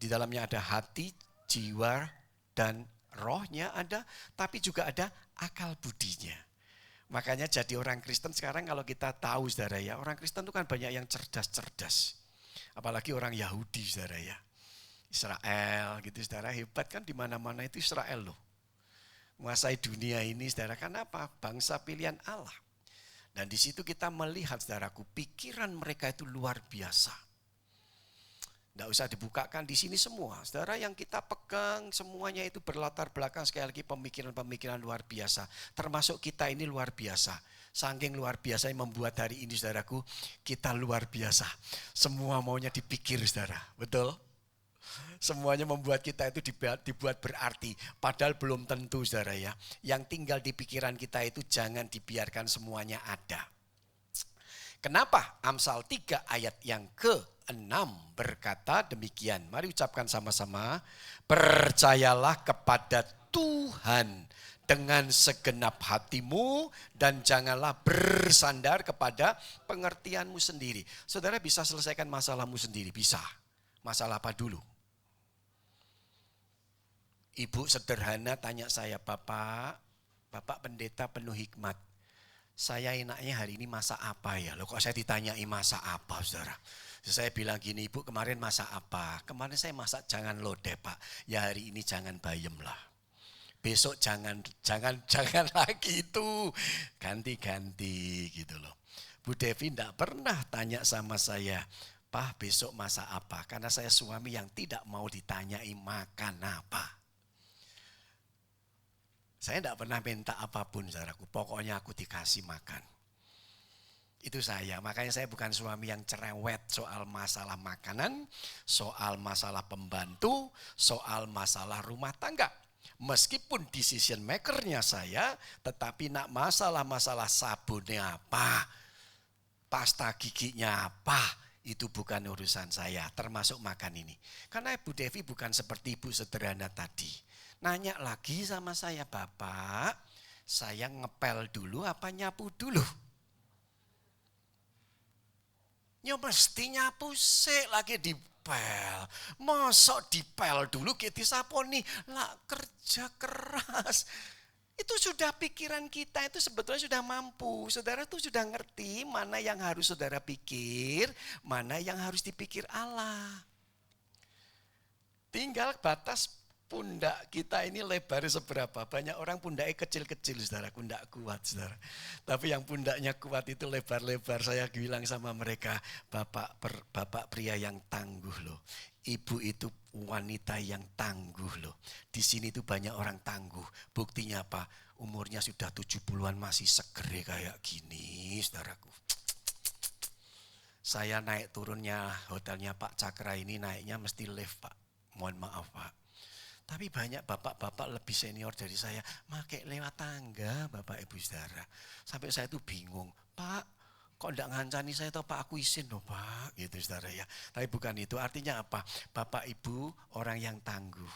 di dalamnya ada hati, jiwa, dan rohnya ada, tapi juga ada akal budinya. Makanya jadi orang Kristen sekarang kalau kita tahu saudara ya, orang Kristen itu kan banyak yang cerdas-cerdas. Apalagi orang Yahudi saudara ya. Israel gitu saudara, hebat kan di mana-mana itu Israel loh. Menguasai dunia ini saudara, kan apa? Bangsa pilihan Allah. Dan di situ kita melihat saudaraku, pikiran mereka itu luar biasa. Tidak usah dibukakan di sini semua. Saudara, yang kita pegang semuanya itu berlatar belakang sekali lagi pemikiran-pemikiran luar biasa. Termasuk kita ini luar biasa. Saking luar biasa yang membuat hari ini saudaraku, kita luar biasa. Semua maunya dipikir saudara, betul? Semuanya membuat kita itu dibuat berarti. Padahal belum tentu saudara ya. Yang tinggal di pikiran kita itu jangan dibiarkan semuanya ada. Kenapa? Amsal 3 ayat yang ke-6 berkata demikian. Mari ucapkan sama-sama. Percayalah kepada Tuhan dengan segenap hatimu dan janganlah bersandar kepada pengertianmu sendiri. Saudara bisa selesaikan masalahmu sendiri, bisa. Masalah apa dulu? Ibu sederhana tanya saya, Bapak pendeta penuh hikmat. Saya enaknya hari ini masak apa ya? Loh kok saya ditanyai masak apa saudara? Saya bilang gini, Ibu kemarin masak apa? Kemarin saya masak jangan lodeh Pak. Ya hari ini jangan bayem lah. Besok jangan lagi itu. Ganti-ganti gitu loh. Bu Devi enggak pernah tanya sama saya, Pak besok masak apa? Karena saya suami yang tidak mau ditanyai makan apa. Saya tidak pernah minta apapun saudaraku, pokoknya aku dikasih makan. Itu saya, makanya saya bukan suami yang cerewet soal masalah makanan, soal masalah pembantu, soal masalah rumah tangga. Meskipun decision makernya saya, tetapi nak masalah-masalah sabunnya apa, pasta giginya apa, itu bukan urusan saya, termasuk makan ini. Karena Ibu Devi bukan seperti ibu sederhana tadi. Nanya lagi sama saya, Bapak, saya ngepel dulu apa nyapu dulu? Ya mesti nyapu sih lagi dipel. Mosok dipel dulu kita saponi, lah kerja keras. Itu sudah pikiran kita itu sebetulnya sudah mampu. Saudara tuh sudah ngerti mana yang harus saudara pikir, mana yang harus dipikir Allah. Tinggal batas pundak kita ini lebar seberapa. Banyak orang pundaknya kecil-kecil saudara, pundak kuat saudara. Tapi yang pundaknya kuat itu lebar-lebar. Saya bilang sama mereka, bapak pria yang tangguh loh. Ibu itu wanita yang tangguh loh. Di sini tuh banyak orang tangguh. Buktinya apa? Umurnya sudah 70-an masih seger kayak gini saudaraku. Saya naik turunnya hotelnya Pak Cakra ini naiknya mesti lift Pak. Mohon maaf Pak. Tapi banyak bapak-bapak lebih senior dari saya, pakai lewat tangga Bapak Ibu Saudara. Sampai saya tuh bingung, Pak kok enggak ngancani saya atau Pak aku izin loh Pak, gitu Saudara ya. Tapi bukan itu, artinya apa? Bapak Ibu orang yang tangguh.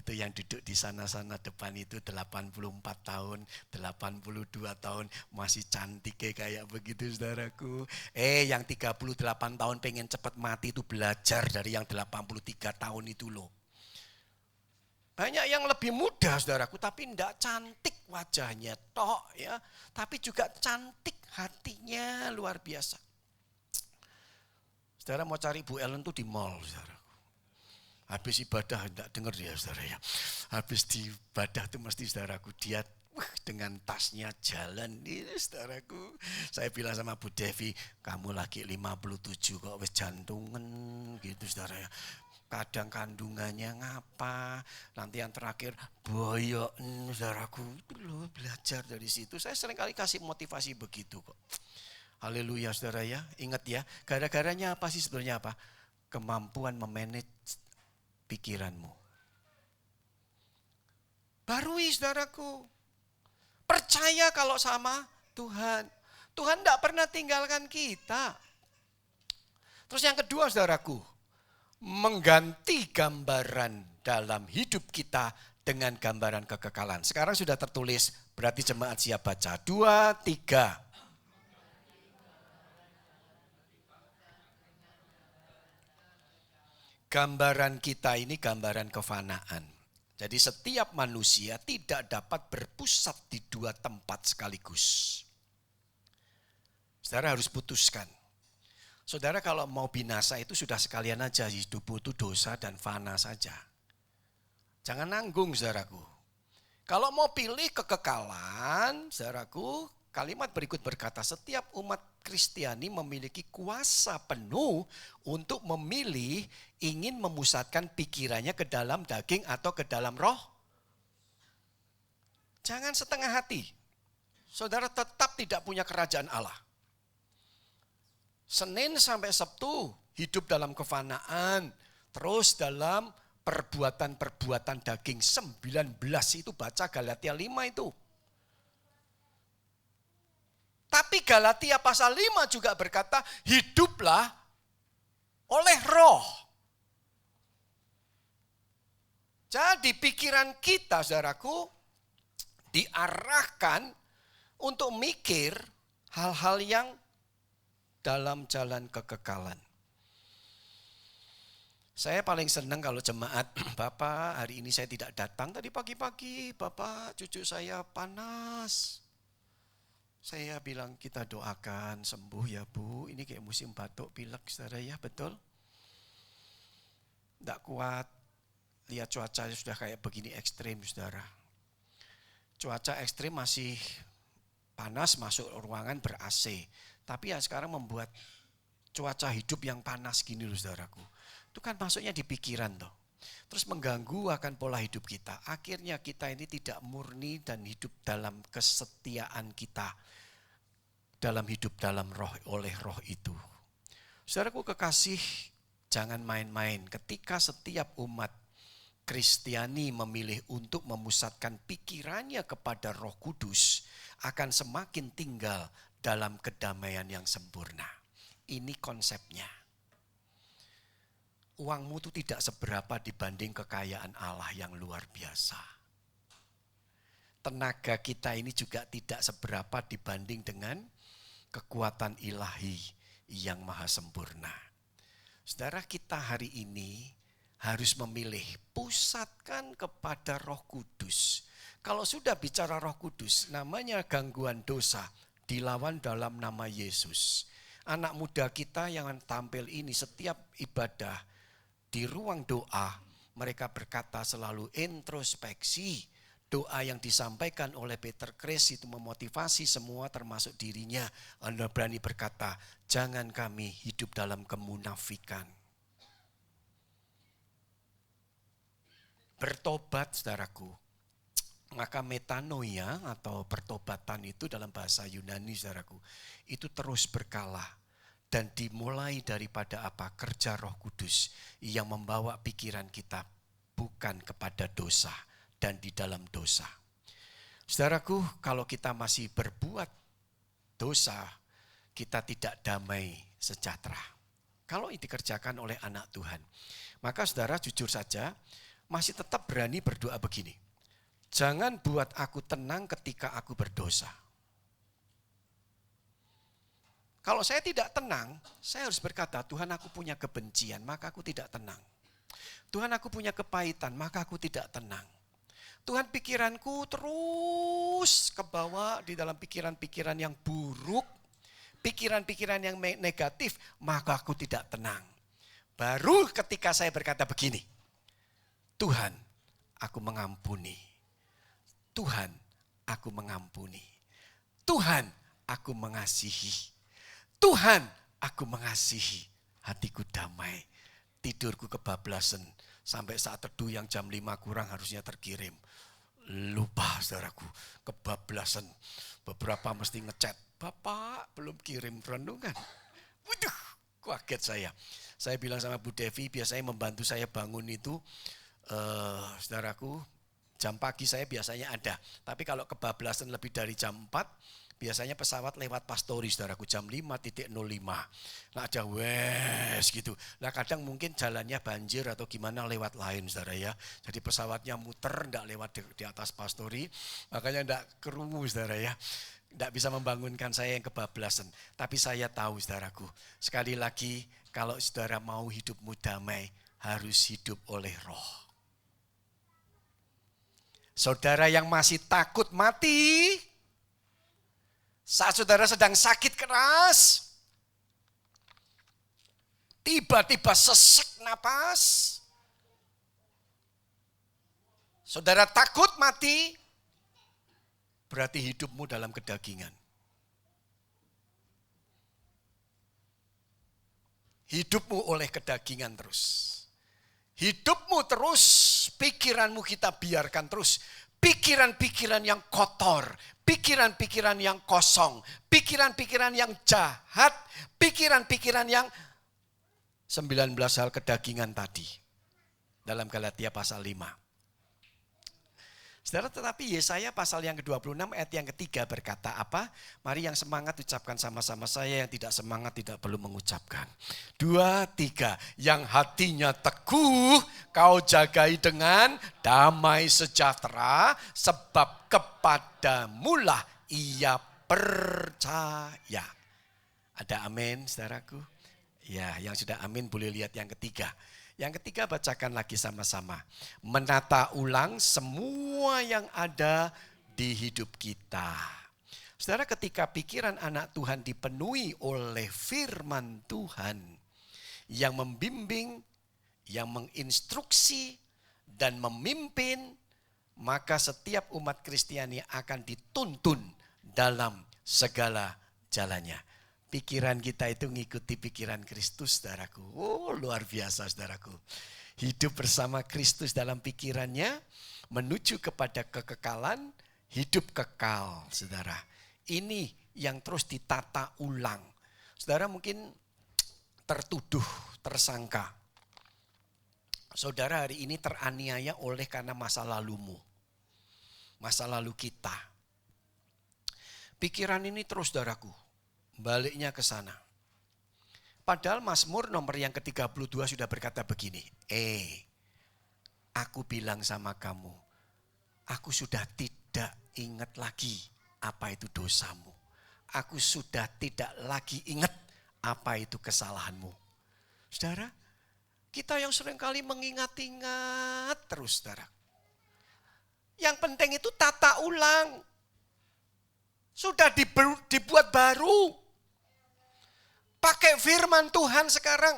Itu yang duduk di sana-sana depan itu 84 tahun, 82 tahun, masih cantik kayak begitu Saudaraku. Yang 38 tahun pengen cepat mati itu belajar dari yang 83 tahun itu loh. Banyak yang lebih muda saudaraku, tapi tidak cantik wajahnya tok ya, tapi juga cantik hatinya luar biasa. Saudara mau cari Bu Ellen tuh di mall saudaraku. Habis ibadah tidak dengar ya saudara ya. Habis di ibadah tuh mesti saudaraku dia dengan tasnya jalan ini saudaraku. Saya bilang sama Bu Devi, kamu lagi 57 kok wis jantungan gitu saudara ya. Kadang kandungannya ngapa, nanti yang terakhir boyok, saudaraku itu loh belajar dari situ. Saya sering kali kasih motivasi begitu kok. Haleluya saudara ya, ingat ya, gara-garanya apa sih sebenarnya apa? Kemampuan memanage pikiranmu. Barui saudaraku, percaya kalau sama Tuhan. Tuhan tidak pernah tinggalkan kita. Terus yang kedua saudaraku, mengganti gambaran dalam hidup kita dengan gambaran kekekalan. Sekarang sudah tertulis, berarti jemaat siap baca. 2, 3. Gambaran kita ini gambaran kefanaan. Jadi setiap manusia tidak dapat berpusat di dua tempat sekaligus. Saudara harus putuskan. Saudara kalau mau binasa itu sudah sekalian aja, hidupmu itu dosa dan fana saja. Jangan nanggung saudaraku. Kalau mau pilih kekekalan, saudaraku, kalimat berikut berkata, setiap umat Kristiani memiliki kuasa penuh untuk memilih ingin memusatkan pikirannya ke dalam daging atau ke dalam roh. Jangan setengah hati. Saudara tetap tidak punya kerajaan Allah. Senin sampai Sabtu hidup dalam kefanaan, terus dalam perbuatan-perbuatan daging. 19 itu baca Galatia 5 itu. Tapi Galatia pasal 5 juga berkata, hiduplah oleh roh. Jadi pikiran kita, saudaraku, diarahkan untuk mikir hal-hal yang dalam jalan kekekalan. Saya paling senang kalau jemaat, Bapak hari ini saya tidak datang tadi pagi-pagi, Bapak cucu saya panas. Saya bilang kita doakan sembuh ya Bu, ini kayak musim batuk pilek saudara ya, betul? Tidak kuat, lihat cuaca sudah kayak begini ekstrim saudara. Cuaca ekstrim masih panas masuk ruangan ber-AC. Tapi ya sekarang membuat cuaca hidup yang panas gini loh saudaraku. Itu kan masuknya di pikiran toh. Terus mengganggu akan pola hidup kita. Akhirnya kita ini tidak murni dan hidup dalam kesetiaan kita. Dalam hidup dalam roh, oleh roh itu. Saudaraku kekasih, jangan main-main. Ketika setiap umat Kristiani memilih untuk memusatkan pikirannya kepada Roh Kudus, akan semakin tinggal dalam kedamaian yang sempurna. Ini konsepnya. Uangmu itu tidak seberapa dibanding kekayaan Allah yang luar biasa. Tenaga kita ini juga tidak seberapa dibanding dengan kekuatan ilahi yang maha sempurna. Saudara, kita hari ini harus memilih, pusatkan kepada Roh Kudus. Kalau sudah bicara Roh Kudus, namanya gangguan dosa, dilawan dalam nama Yesus. Anak muda kita yang tampil ini setiap ibadah di ruang doa, mereka berkata selalu introspeksi. Doa yang disampaikan oleh Peter Chris itu memotivasi semua termasuk dirinya. Anda berani berkata, jangan kami hidup dalam kemunafikan. Bertobat saudaraku. Maka metanoia atau pertobatan itu dalam bahasa Yunani saudaraku, itu terus berkala dan dimulai daripada apa? Kerja Roh Kudus yang membawa pikiran kita bukan kepada dosa dan di dalam dosa. Saudaraku, kalau kita masih berbuat dosa, kita tidak damai sejahtera. Kalau itu dikerjakan oleh anak Tuhan, maka saudara jujur saja masih tetap berani berdoa begini. Jangan buat aku tenang ketika aku berdosa. Kalau saya tidak tenang, saya harus berkata, Tuhan aku punya kebencian, maka aku tidak tenang. Tuhan aku punya kepahitan, maka aku tidak tenang. Tuhan pikiranku terus kebawa di dalam pikiran-pikiran yang buruk, pikiran-pikiran yang negatif, maka aku tidak tenang. Baru ketika saya berkata begini, Tuhan aku mengampuni. Tuhan, aku mengampuni. Tuhan, aku mengasihi. Tuhan, aku mengasihi. Hatiku damai. Tidurku kebablasan. Sampai saat teduh yang jam 5 kurang harusnya terkirim. Lupa saudaraku, kebablasan. Beberapa mesti ngechat. Bapak belum kirim renungan. Waduh, kaget saya. Saya bilang sama Bu Devi, biasanya membantu saya bangun itu, saudaraku, jam pagi saya biasanya ada, tapi kalau kebablasan lebih dari jam 4, biasanya pesawat lewat Pastori, saudaraku, jam 5.05. Nah ada wes gitu. Nah kadang mungkin jalannya banjir atau gimana lewat lain, saudara ya. Jadi pesawatnya muter, enggak lewat di atas Pastori, makanya enggak kerungu, saudara ya. Enggak bisa membangunkan saya yang kebablasan. Tapi saya tahu, saudaraku, sekali lagi, kalau saudara mau hidupmu damai, harus hidup oleh roh. Saudara yang masih takut mati, Saat saudara sedang sakit keras, tiba-tiba sesak napas, saudara takut mati, berarti hidupmu dalam kedagingan. Hidupmu oleh kedagingan terus. Hidupmu terus, pikiranmu kita biarkan terus. Pikiran-pikiran yang kotor, pikiran-pikiran yang kosong, pikiran-pikiran yang jahat, pikiran-pikiran yang 19 hal kedagingan tadi. Dalam Galatia pasal 5. Saudara, tetapi Yesaya pasal yang ke-26 ayat yang ketiga berkata apa? Mari yang semangat ucapkan sama-sama, saya yang tidak semangat tidak perlu mengucapkan. 2, 3, yang hatinya teguh kau jagai dengan damai sejahtera, sebab kepadamulah ia percaya. Ada amin saudaraku? Ya, yang sudah amin boleh lihat yang ketiga. Yang ketiga bacakan lagi sama-sama. Menata ulang semua yang ada di hidup kita. Saudara, ketika pikiran anak Tuhan dipenuhi oleh firman Tuhan yang membimbing, yang menginstruksi dan memimpin, maka setiap umat Kristiani akan dituntun dalam segala jalannya. Pikiran kita itu ngikuti pikiran Kristus, saudaraku. Oh, luar biasa, saudaraku. Hidup bersama Kristus dalam pikirannya menuju kepada kekekalan, hidup kekal, saudara. Ini yang terus ditata ulang. Saudara mungkin tertuduh, tersangka. Saudara hari ini teraniaya oleh karena masa lalumu. Masa lalu kita. Pikiran ini terus, saudaraku. Baliknya ke sana. Padahal Mazmur nomor yang ke-32 sudah berkata begini. Aku bilang sama kamu, aku sudah tidak ingat lagi apa itu dosamu. Aku sudah tidak lagi ingat apa itu kesalahanmu. Saudara, kita yang seringkali mengingat-ingat terus, saudara. Yang penting itu tata ulang. Sudah dibuat baru. Pakai firman Tuhan sekarang.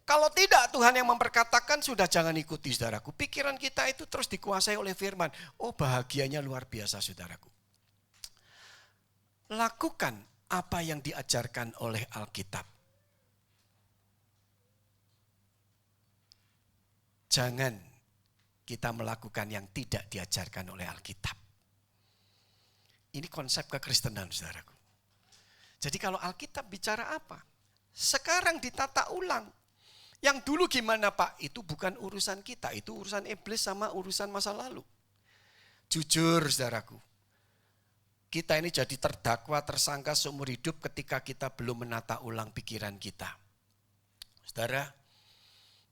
Kalau tidak Tuhan yang memperkatakan, sudah jangan ikuti, saudaraku. Pikiran kita itu terus dikuasai oleh firman. Oh, bahagianya luar biasa, saudaraku. Lakukan apa yang diajarkan oleh Alkitab. Jangan kita melakukan yang tidak diajarkan oleh Alkitab. Ini konsep kekristenan, saudaraku. Jadi kalau Alkitab bicara apa? Sekarang ditata ulang. Yang dulu gimana Pak? Itu bukan urusan kita. Itu urusan iblis sama urusan masa lalu. Jujur saudaraku. Kita ini jadi terdakwa, tersangka seumur hidup ketika kita belum menata ulang pikiran kita. Saudara,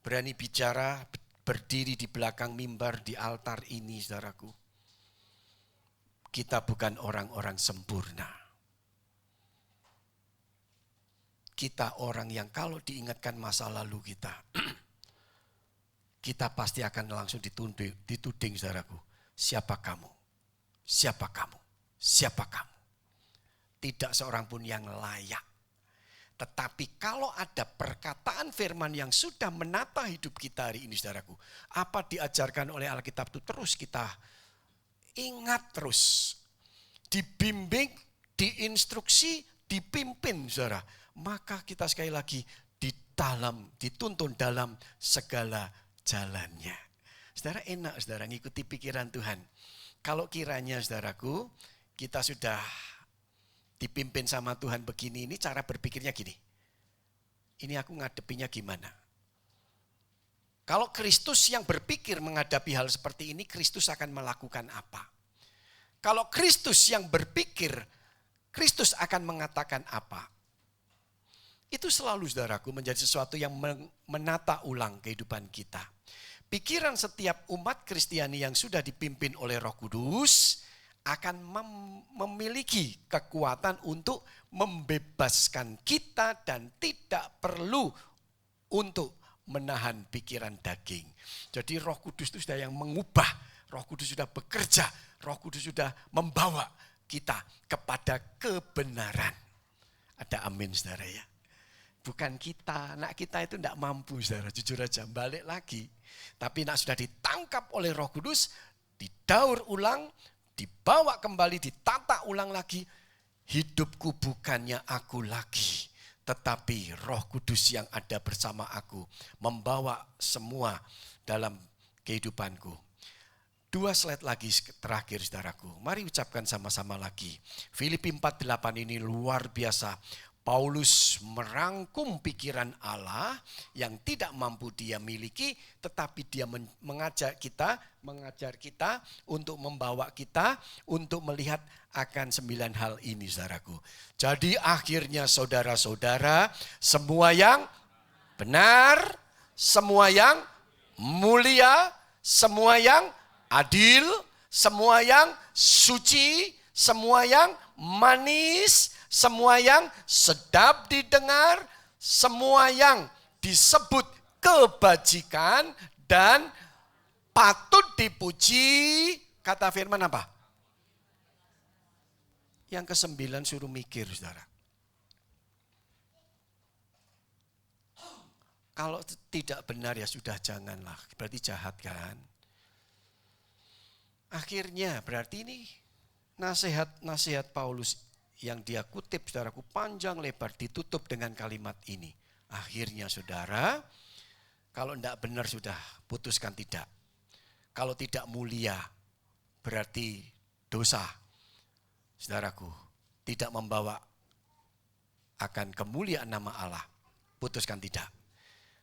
berani bicara, berdiri di belakang mimbar di altar ini saudaraku. Kita bukan orang-orang sempurna. Kita orang yang kalau diingatkan masa lalu kita, kita pasti akan langsung dituding saudaraku. Siapa kamu? Siapa kamu? Siapa kamu? Tidak seorang pun yang layak. Tetapi kalau ada perkataan firman yang sudah menata hidup kita hari ini saudaraku. Apa diajarkan oleh Alkitab itu terus kita ingat terus. Dibimbing, diinstruksi, dipimpin saudara. Maka kita sekali lagi dituntun dalam segala jalannya. Saudara enak saudara ngikuti pikiran Tuhan. Kalau kiranya saudaraku kita sudah dipimpin sama Tuhan begini, ini cara berpikirnya gini. Ini aku ngadepinya gimana? Kalau Kristus yang berpikir menghadapi hal seperti ini, Kristus akan melakukan apa? Kalau Kristus yang berpikir, Kristus akan mengatakan apa? Itu selalu saudaraku menjadi sesuatu yang menata ulang kehidupan kita. Pikiran setiap umat Kristiani yang sudah dipimpin oleh Roh Kudus akan memiliki kekuatan untuk membebaskan kita dan tidak perlu untuk menahan pikiran daging. Jadi Roh Kudus itu sudah yang mengubah, Roh Kudus sudah bekerja, Roh Kudus sudah membawa kita kepada kebenaran. Ada amin saudara ya. Bukan kita, anak kita itu tidak mampu saudara, jujur aja balik lagi. Tapi nak sudah ditangkap oleh Roh Kudus, didaur ulang, dibawa kembali, ditata ulang lagi. Hidupku bukannya aku lagi, tetapi Roh Kudus yang ada bersama aku membawa semua dalam kehidupanku. 2 slide lagi terakhir saudaraku. Mari ucapkan sama-sama lagi. Filipi 4:8 ini luar biasa. Paulus merangkum pikiran Allah yang tidak mampu dia miliki, tetapi dia mengajar kita untuk membawa kita untuk melihat akan 9 hal ini saudaraku. Jadi akhirnya saudara-saudara, semua yang benar, semua yang mulia, semua yang adil, semua yang suci, semua yang manis, semua yang sedap didengar, semua yang disebut kebajikan dan patut dipuji. Kata firman apa? Yang ke-9 suruh mikir saudara. Kalau tidak benar ya sudah janganlah, berarti jahat kan. Akhirnya berarti ini nasihat Paulus yang dia kutip saudaraku panjang lebar ditutup dengan kalimat ini. Akhirnya saudara, kalau tidak benar sudah putuskan tidak. Kalau tidak mulia berarti dosa. Saudaraku, tidak membawa akan kemuliaan nama Allah, putuskan tidak.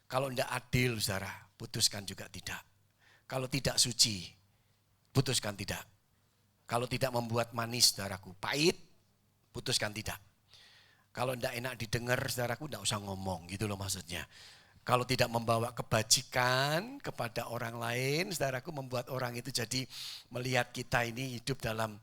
Kalau tidak adil saudara, putuskan juga tidak. Kalau tidak suci, putuskan tidak. Kalau tidak membuat manis saudaraku, pahit, putuskan tidak. Kalau tidak enak didengar saudaraku, tidak usah ngomong gitu loh maksudnya. Kalau tidak membawa kebajikan kepada orang lain, saudaraku, membuat orang itu jadi melihat kita ini hidup dalam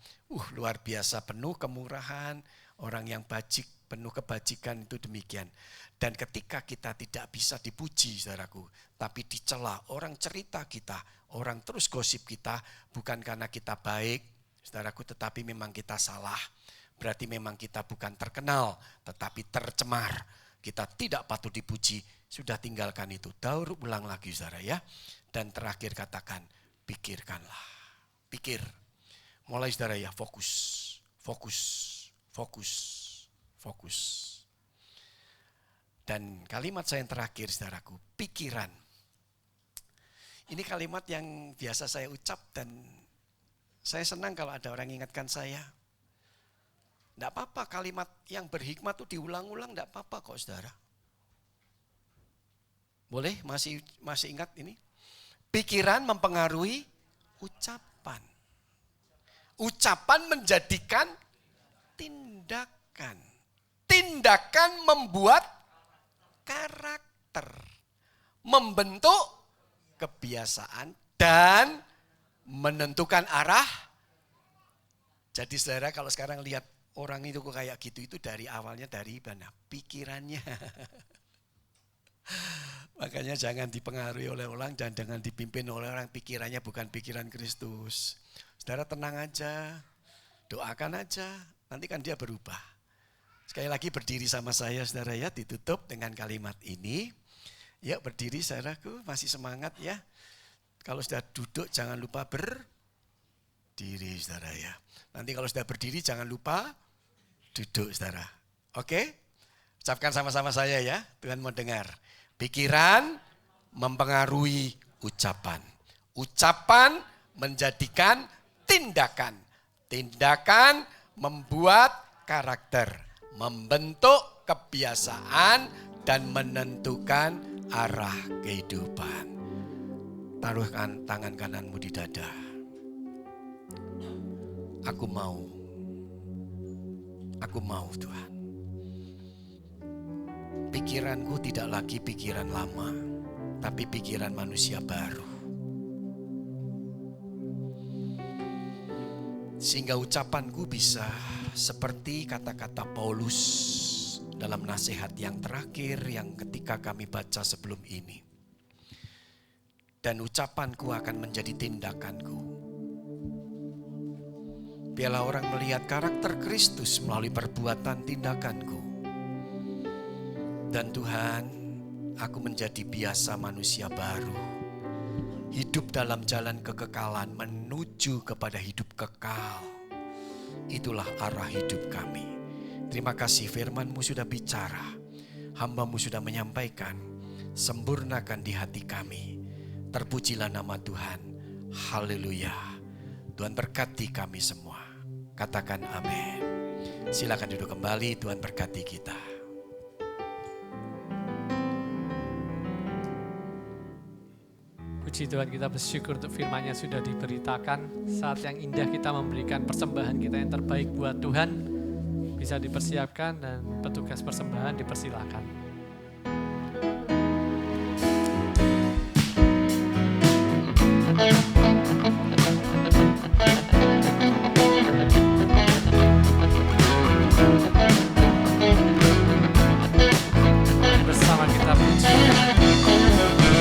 luar biasa penuh kemurahan, orang yang bajik, penuh kebajikan itu demikian. Dan ketika kita tidak bisa dipuji saudaraku, tapi dicela, orang cerita kita, orang terus gosip kita, bukan karena kita baik saudaraku, tetapi memang kita salah. Berarti memang kita bukan terkenal, tetapi tercemar. Kita tidak patut dipuji, sudah tinggalkan itu. Daur ulang lagi saudara ya. Dan terakhir katakan, pikirkanlah. Pikir. Mulai saudara ya, fokus. Dan kalimat saya yang terakhir saudaraku, pikiran. Ini kalimat yang biasa saya ucap dan saya senang kalau ada orang ingatkan saya. Tidak apa-apa kalimat yang berhikmat itu diulang-ulang, tidak apa-apa kok saudara. Boleh? Masih ingat ini? Pikiran mempengaruhi ucapan. Ucapan menjadikan tindakan. Tindakan membuat karakter. Membentuk kebiasaan dan menentukan arah. Jadi saudara kalau sekarang lihat orang itu kok kayak gitu, itu dari awalnya dari mana? Pikirannya. Makanya jangan dipengaruhi oleh orang dan jangan dipimpin oleh orang, pikirannya bukan pikiran Kristus. Saudara tenang aja, doakan aja, nanti kan dia berubah. Sekali lagi berdiri sama saya saudara ya, ditutup dengan kalimat ini. Ya berdiri saudaraku, masih semangat ya. Kalau sudah duduk jangan lupa berdiri saudara ya. Nanti kalau sudah berdiri jangan lupa duduk saudara. Oke? Ucapkan sama-sama saya ya, Tuhan mau dengar. Pikiran mempengaruhi ucapan. Ucapan menjadikan tindakan. Tindakan membuat karakter. Membentuk kebiasaan dan menentukan arah kehidupan. Taruhkan tangan kananmu di dada. Aku mau Tuhan. Pikiranku tidak lagi pikiran lama, tapi pikiran manusia baru. Sehingga ucapanku bisa seperti kata-kata Paulus dalam nasihat yang terakhir yang ketika kami baca sebelum ini. Dan ucapanku akan menjadi tindakanku. Biarlah orang melihat karakter Kristus melalui perbuatan tindakanku. Dan Tuhan, aku menjadi biasa manusia baru. Hidup dalam jalan kekekalan menuju kepada hidup kekal. Itulah arah hidup kami. Terima kasih firman-Mu sudah bicara. Hamba-Mu sudah menyampaikan. Sempurnakan di hati kami. Terpujilah nama Tuhan. Haleluya. Tuhan berkati kami semua. Katakan amin. Silakan duduk kembali, Tuhan berkati kita. Puji Tuhan, kita bersyukur untuk firman-Nya sudah diberitakan. Saat yang indah kita memberikan persembahan kita yang terbaik buat Tuhan. Bisa dipersiapkan dan petugas persembahan dipersilakan. Bersama kita puji.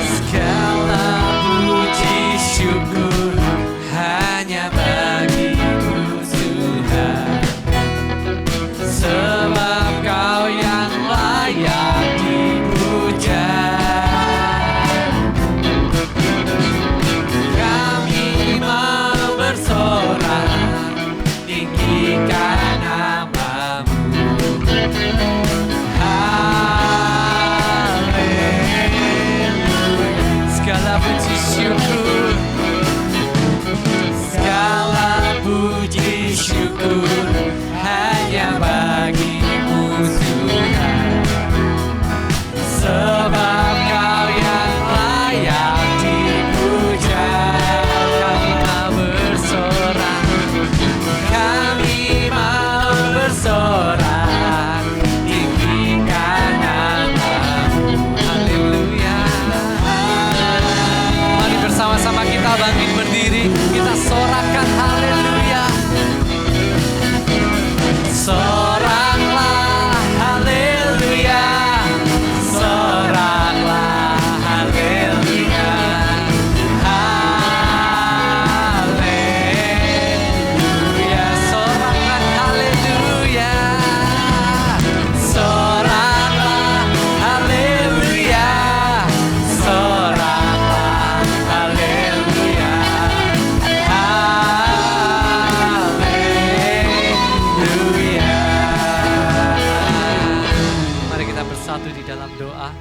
Segala puji syukur hanya bagi-Mu Tuhan, sebab Kau yang layak dipuja. Kami mau bersorak, tinggikan nama-Mu. Segala puji syukur, segala puji syukur hanya bagi-Mu Tuhan, sebab Kau yang layak dipuja. Kami mau bersorak, kami mau bersorak, tinggikan nama-Mu. Haleluya. Mari bersama-sama kita bangkit berdiri, kita sorakan haleluya. Soraklah haleluya, soraklah haleluya, haleluya, sorakkan haleluya, soraklah haleluya, soraklah haleluya, haleluya. Mari kita bersatu di dalam doa.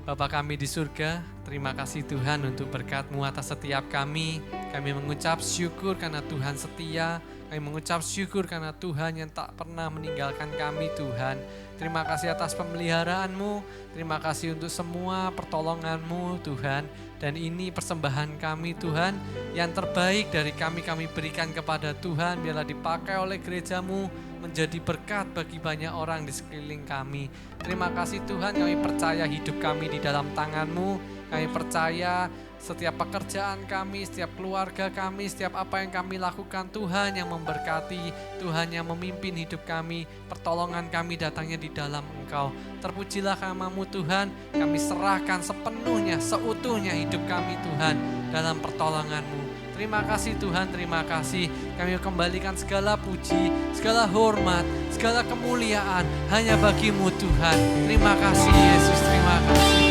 Bapa kami di surga, terima kasih Tuhan untuk berkat-Mu atas setiap kami. Kami mengucap syukur karena Tuhan setia. Kami mengucap syukur karena Tuhan yang tak pernah meninggalkan kami Tuhan. Terima kasih atas pemeliharaanmu. Terima kasih untuk semua pertolonganmu Tuhan. Dan ini persembahan kami Tuhan. Yang terbaik dari kami berikan kepada Tuhan. Biarlah dipakai oleh gereja-Mu menjadi berkat bagi banyak orang di sekeliling kami. Terima kasih Tuhan, kami percaya hidup kami di dalam tangan-Mu. Kami percaya setiap pekerjaan kami, setiap keluarga kami, setiap apa yang kami lakukan, Tuhan yang memberkati, Tuhan yang memimpin hidup kami. Pertolongan kami datangnya di dalam Engkau. Terpujilah nama-Mu Tuhan, kami serahkan sepenuhnya, seutuhnya hidup kami Tuhan dalam pertolongan-Mu. Terima kasih Tuhan, terima kasih. Kami kembalikan segala puji, segala hormat, segala kemuliaan hanya bagi-Mu Tuhan. Terima kasih Yesus, terima kasih.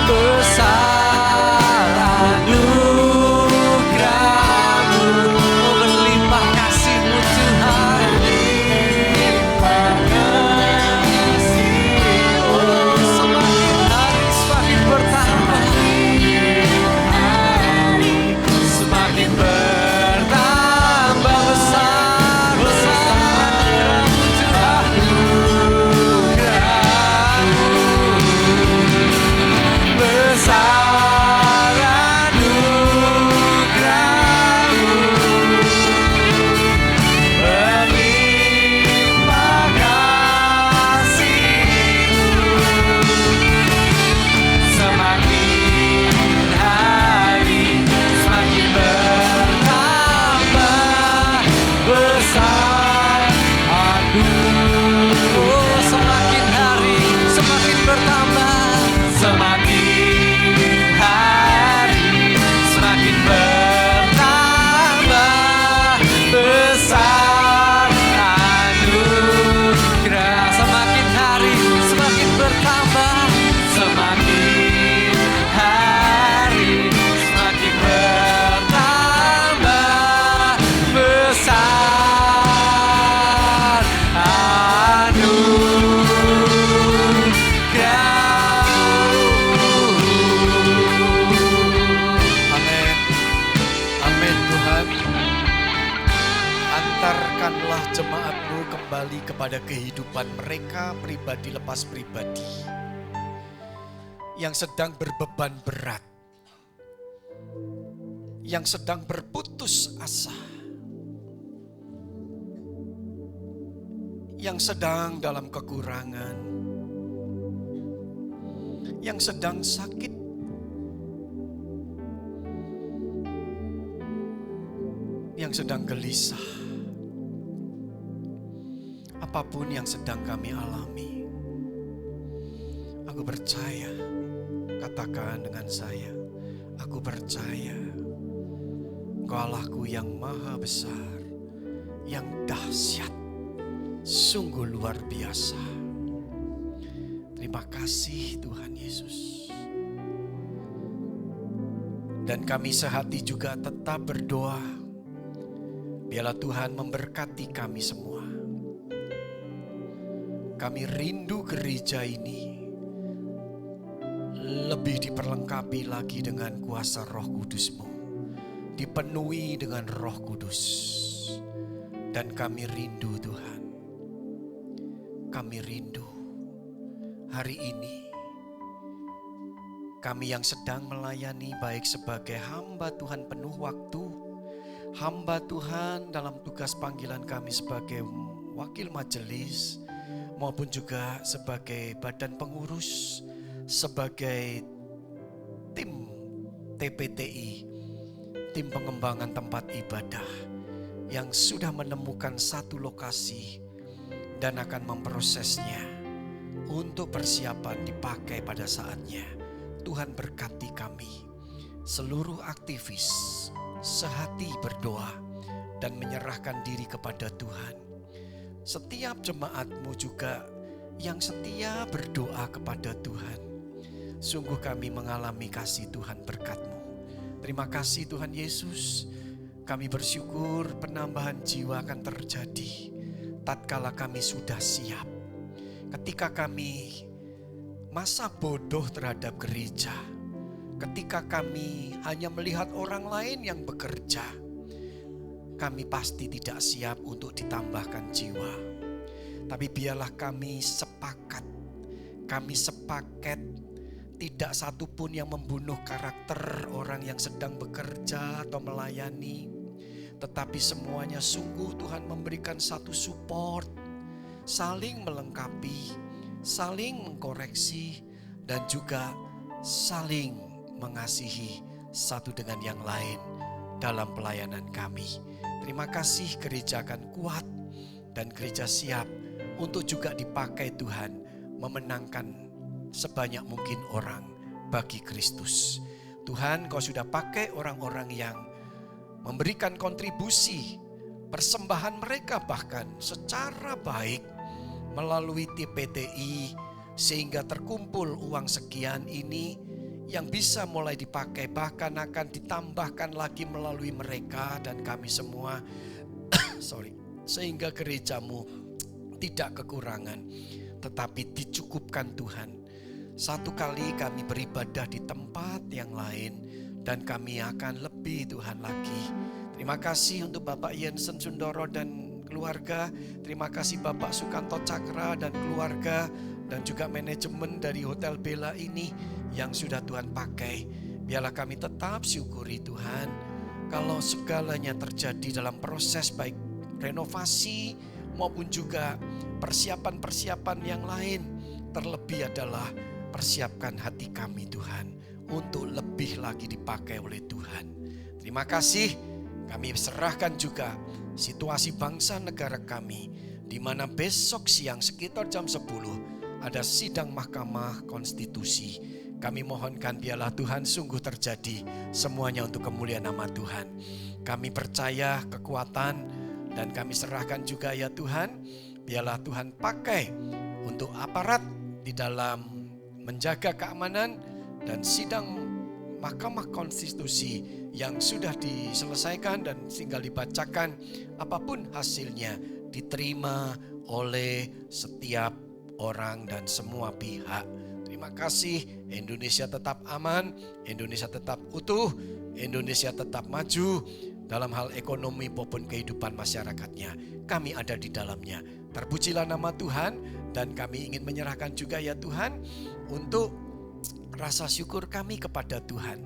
Besar anugerah-Mu, berlimpah kasih-Mu Tuhan. Semakin hari semakin bertambah. Semakin bertambah besar anugerah-Mu Tuhan. Besar anugerah-Mu. Serahkanlah jemaat-Mu kembali kepada kehidupan mereka pribadi lepas pribadi yang sedang berbeban berat, yang sedang berputus asa, yang sedang dalam kekurangan, yang sedang sakit, yang sedang gelisah. Apapun yang sedang kami alami, aku percaya, katakan dengan saya, aku percaya Engkau Allahku yang maha besar, yang dahsyat, sungguh luar biasa. Terima kasih Tuhan Yesus. Dan kami sehati juga tetap berdoa, biarlah Tuhan memberkati kami semua. Kami rindu gereja ini lebih diperlengkapi lagi dengan kuasa Roh Kudus-Mu, dipenuhi dengan Roh Kudus. Dan kami rindu Tuhan, kami rindu hari ini kami yang sedang melayani baik sebagai hamba Tuhan penuh waktu, hamba Tuhan dalam tugas panggilan kami sebagai wakil majelis, maupun juga sebagai badan pengurus, sebagai tim TPTI, tim pengembangan tempat ibadah yang sudah menemukan satu lokasi dan akan memprosesnya untuk persiapan dipakai pada saatnya. Tuhan berkati kami, seluruh aktivis sehati berdoa dan menyerahkan diri kepada Tuhan. Setiap jemaat-Mu juga yang setia berdoa kepada Tuhan. Sungguh kami mengalami kasih Tuhan berkat-Mu. Terima kasih Tuhan Yesus. Kami bersyukur penambahan jiwa akan terjadi tatkala kami sudah siap. Ketika kami masa bodoh terhadap gereja, ketika kami hanya melihat orang lain yang bekerja, kami pasti tidak siap untuk ditambahkan jiwa. Tapi biarlah kami sepakat, tidak satupun yang membunuh karakter orang yang sedang bekerja atau melayani. Tetapi semuanya sungguh Tuhan memberikan satu support, saling melengkapi, saling mengkoreksi, dan juga saling mengasihi satu dengan yang lain dalam pelayanan kami. Terima kasih, gereja akan kuat dan gereja siap untuk juga dipakai Tuhan memenangkan sebanyak mungkin orang bagi Kristus. Tuhan, Kau sudah pakai orang-orang yang memberikan kontribusi persembahan mereka bahkan secara baik melalui TPTI, sehingga terkumpul uang sekian ini yang bisa mulai dipakai, bahkan akan ditambahkan lagi melalui mereka dan kami semua. Sehingga gereja-Mu tidak kekurangan, tetapi dicukupkan Tuhan. Satu kali kami beribadah di tempat yang lain dan kami akan lebih Tuhan lagi. Terima kasih untuk Bapak Yensen Sundoro dan keluarga. Terima kasih Bapak Sukanto Cakra dan keluarga, dan juga manajemen dari Hotel Bella ini yang sudah Tuhan pakai. Biarlah kami tetap syukuri Tuhan, kalau segalanya terjadi dalam proses baik renovasi maupun juga persiapan-persiapan yang lain. Terlebih adalah persiapkan hati kami Tuhan untuk lebih lagi dipakai oleh Tuhan. Terima kasih. Kami serahkan juga situasi bangsa negara kami, di mana besok siang sekitar jam 10 ada sidang Mahkamah Konstitusi. Kami mohonkan biarlah Tuhan sungguh terjadi semuanya untuk kemuliaan nama Tuhan. Kami percaya kekuatan dan kami serahkan juga ya Tuhan, biarlah Tuhan pakai untuk aparat di dalam menjaga keamanan dan sidang Mahkamah Konstitusi yang sudah diselesaikan dan tinggal dibacakan, apapun hasilnya diterima oleh setiap orang dan semua pihak. Terima kasih. Indonesia tetap aman, Indonesia tetap utuh, Indonesia tetap maju, dalam hal ekonomi maupun kehidupan masyarakatnya. Kami ada di dalamnya. Terpujilah nama Tuhan, dan kami ingin menyerahkan juga ya Tuhan untuk rasa syukur kami kepada Tuhan.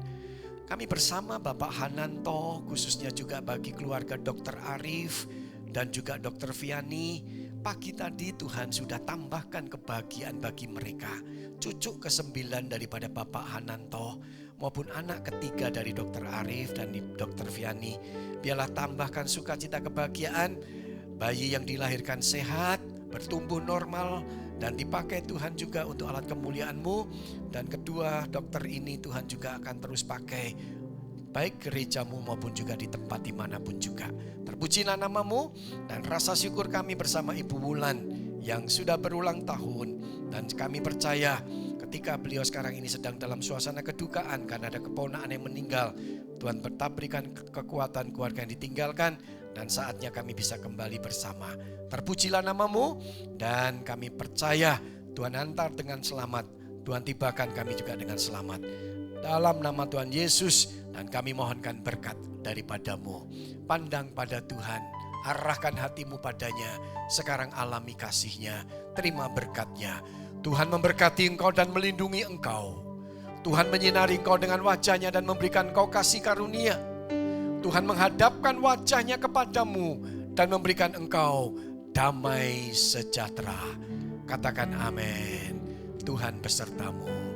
Kami bersama Bapak Hananto, khususnya juga bagi keluarga Dr. Arif dan juga Dr. Viani. Pagi tadi Tuhan sudah tambahkan kebahagiaan bagi mereka. Cucu ke-9 daripada Bapak Hananto maupun anak ketiga dari Dr. Arif dan Dr. Viani. Biarlah tambahkan sukacita kebahagiaan, bayi yang dilahirkan sehat, bertumbuh normal, dan dipakai Tuhan juga untuk alat kemuliaan-Mu. Dan kedua dokter ini Tuhan juga akan terus pakai baik gereja-Mu maupun juga di tempat dimanapun juga. Terpujilah nama-Mu, dan rasa syukur kami bersama Ibu Wulan yang sudah berulang tahun. Dan kami percaya ketika beliau sekarang ini sedang dalam suasana kedukaan karena ada keponakan yang meninggal, Tuhan tetap berikan kekuatan keluarga yang ditinggalkan, dan saatnya kami bisa kembali bersama. Terpujilah nama-Mu, dan kami percaya Tuhan antar dengan selamat, Tuhan tibakan kami juga dengan selamat. Dalam nama Tuhan Yesus, dan kami mohonkan berkat daripada-Mu. Pandang pada Tuhan, arahkan hatimu padanya, sekarang alami kasih-Nya, terima berkat-Nya. Tuhan memberkati engkau dan melindungi engkau. Tuhan menyinari engkau dengan wajah-Nya dan memberikan engkau kasih karunia. Tuhan menghadapkan wajah-Nya kepadamu dan memberikan engkau damai sejahtera. Katakan amin. Tuhan besertamu.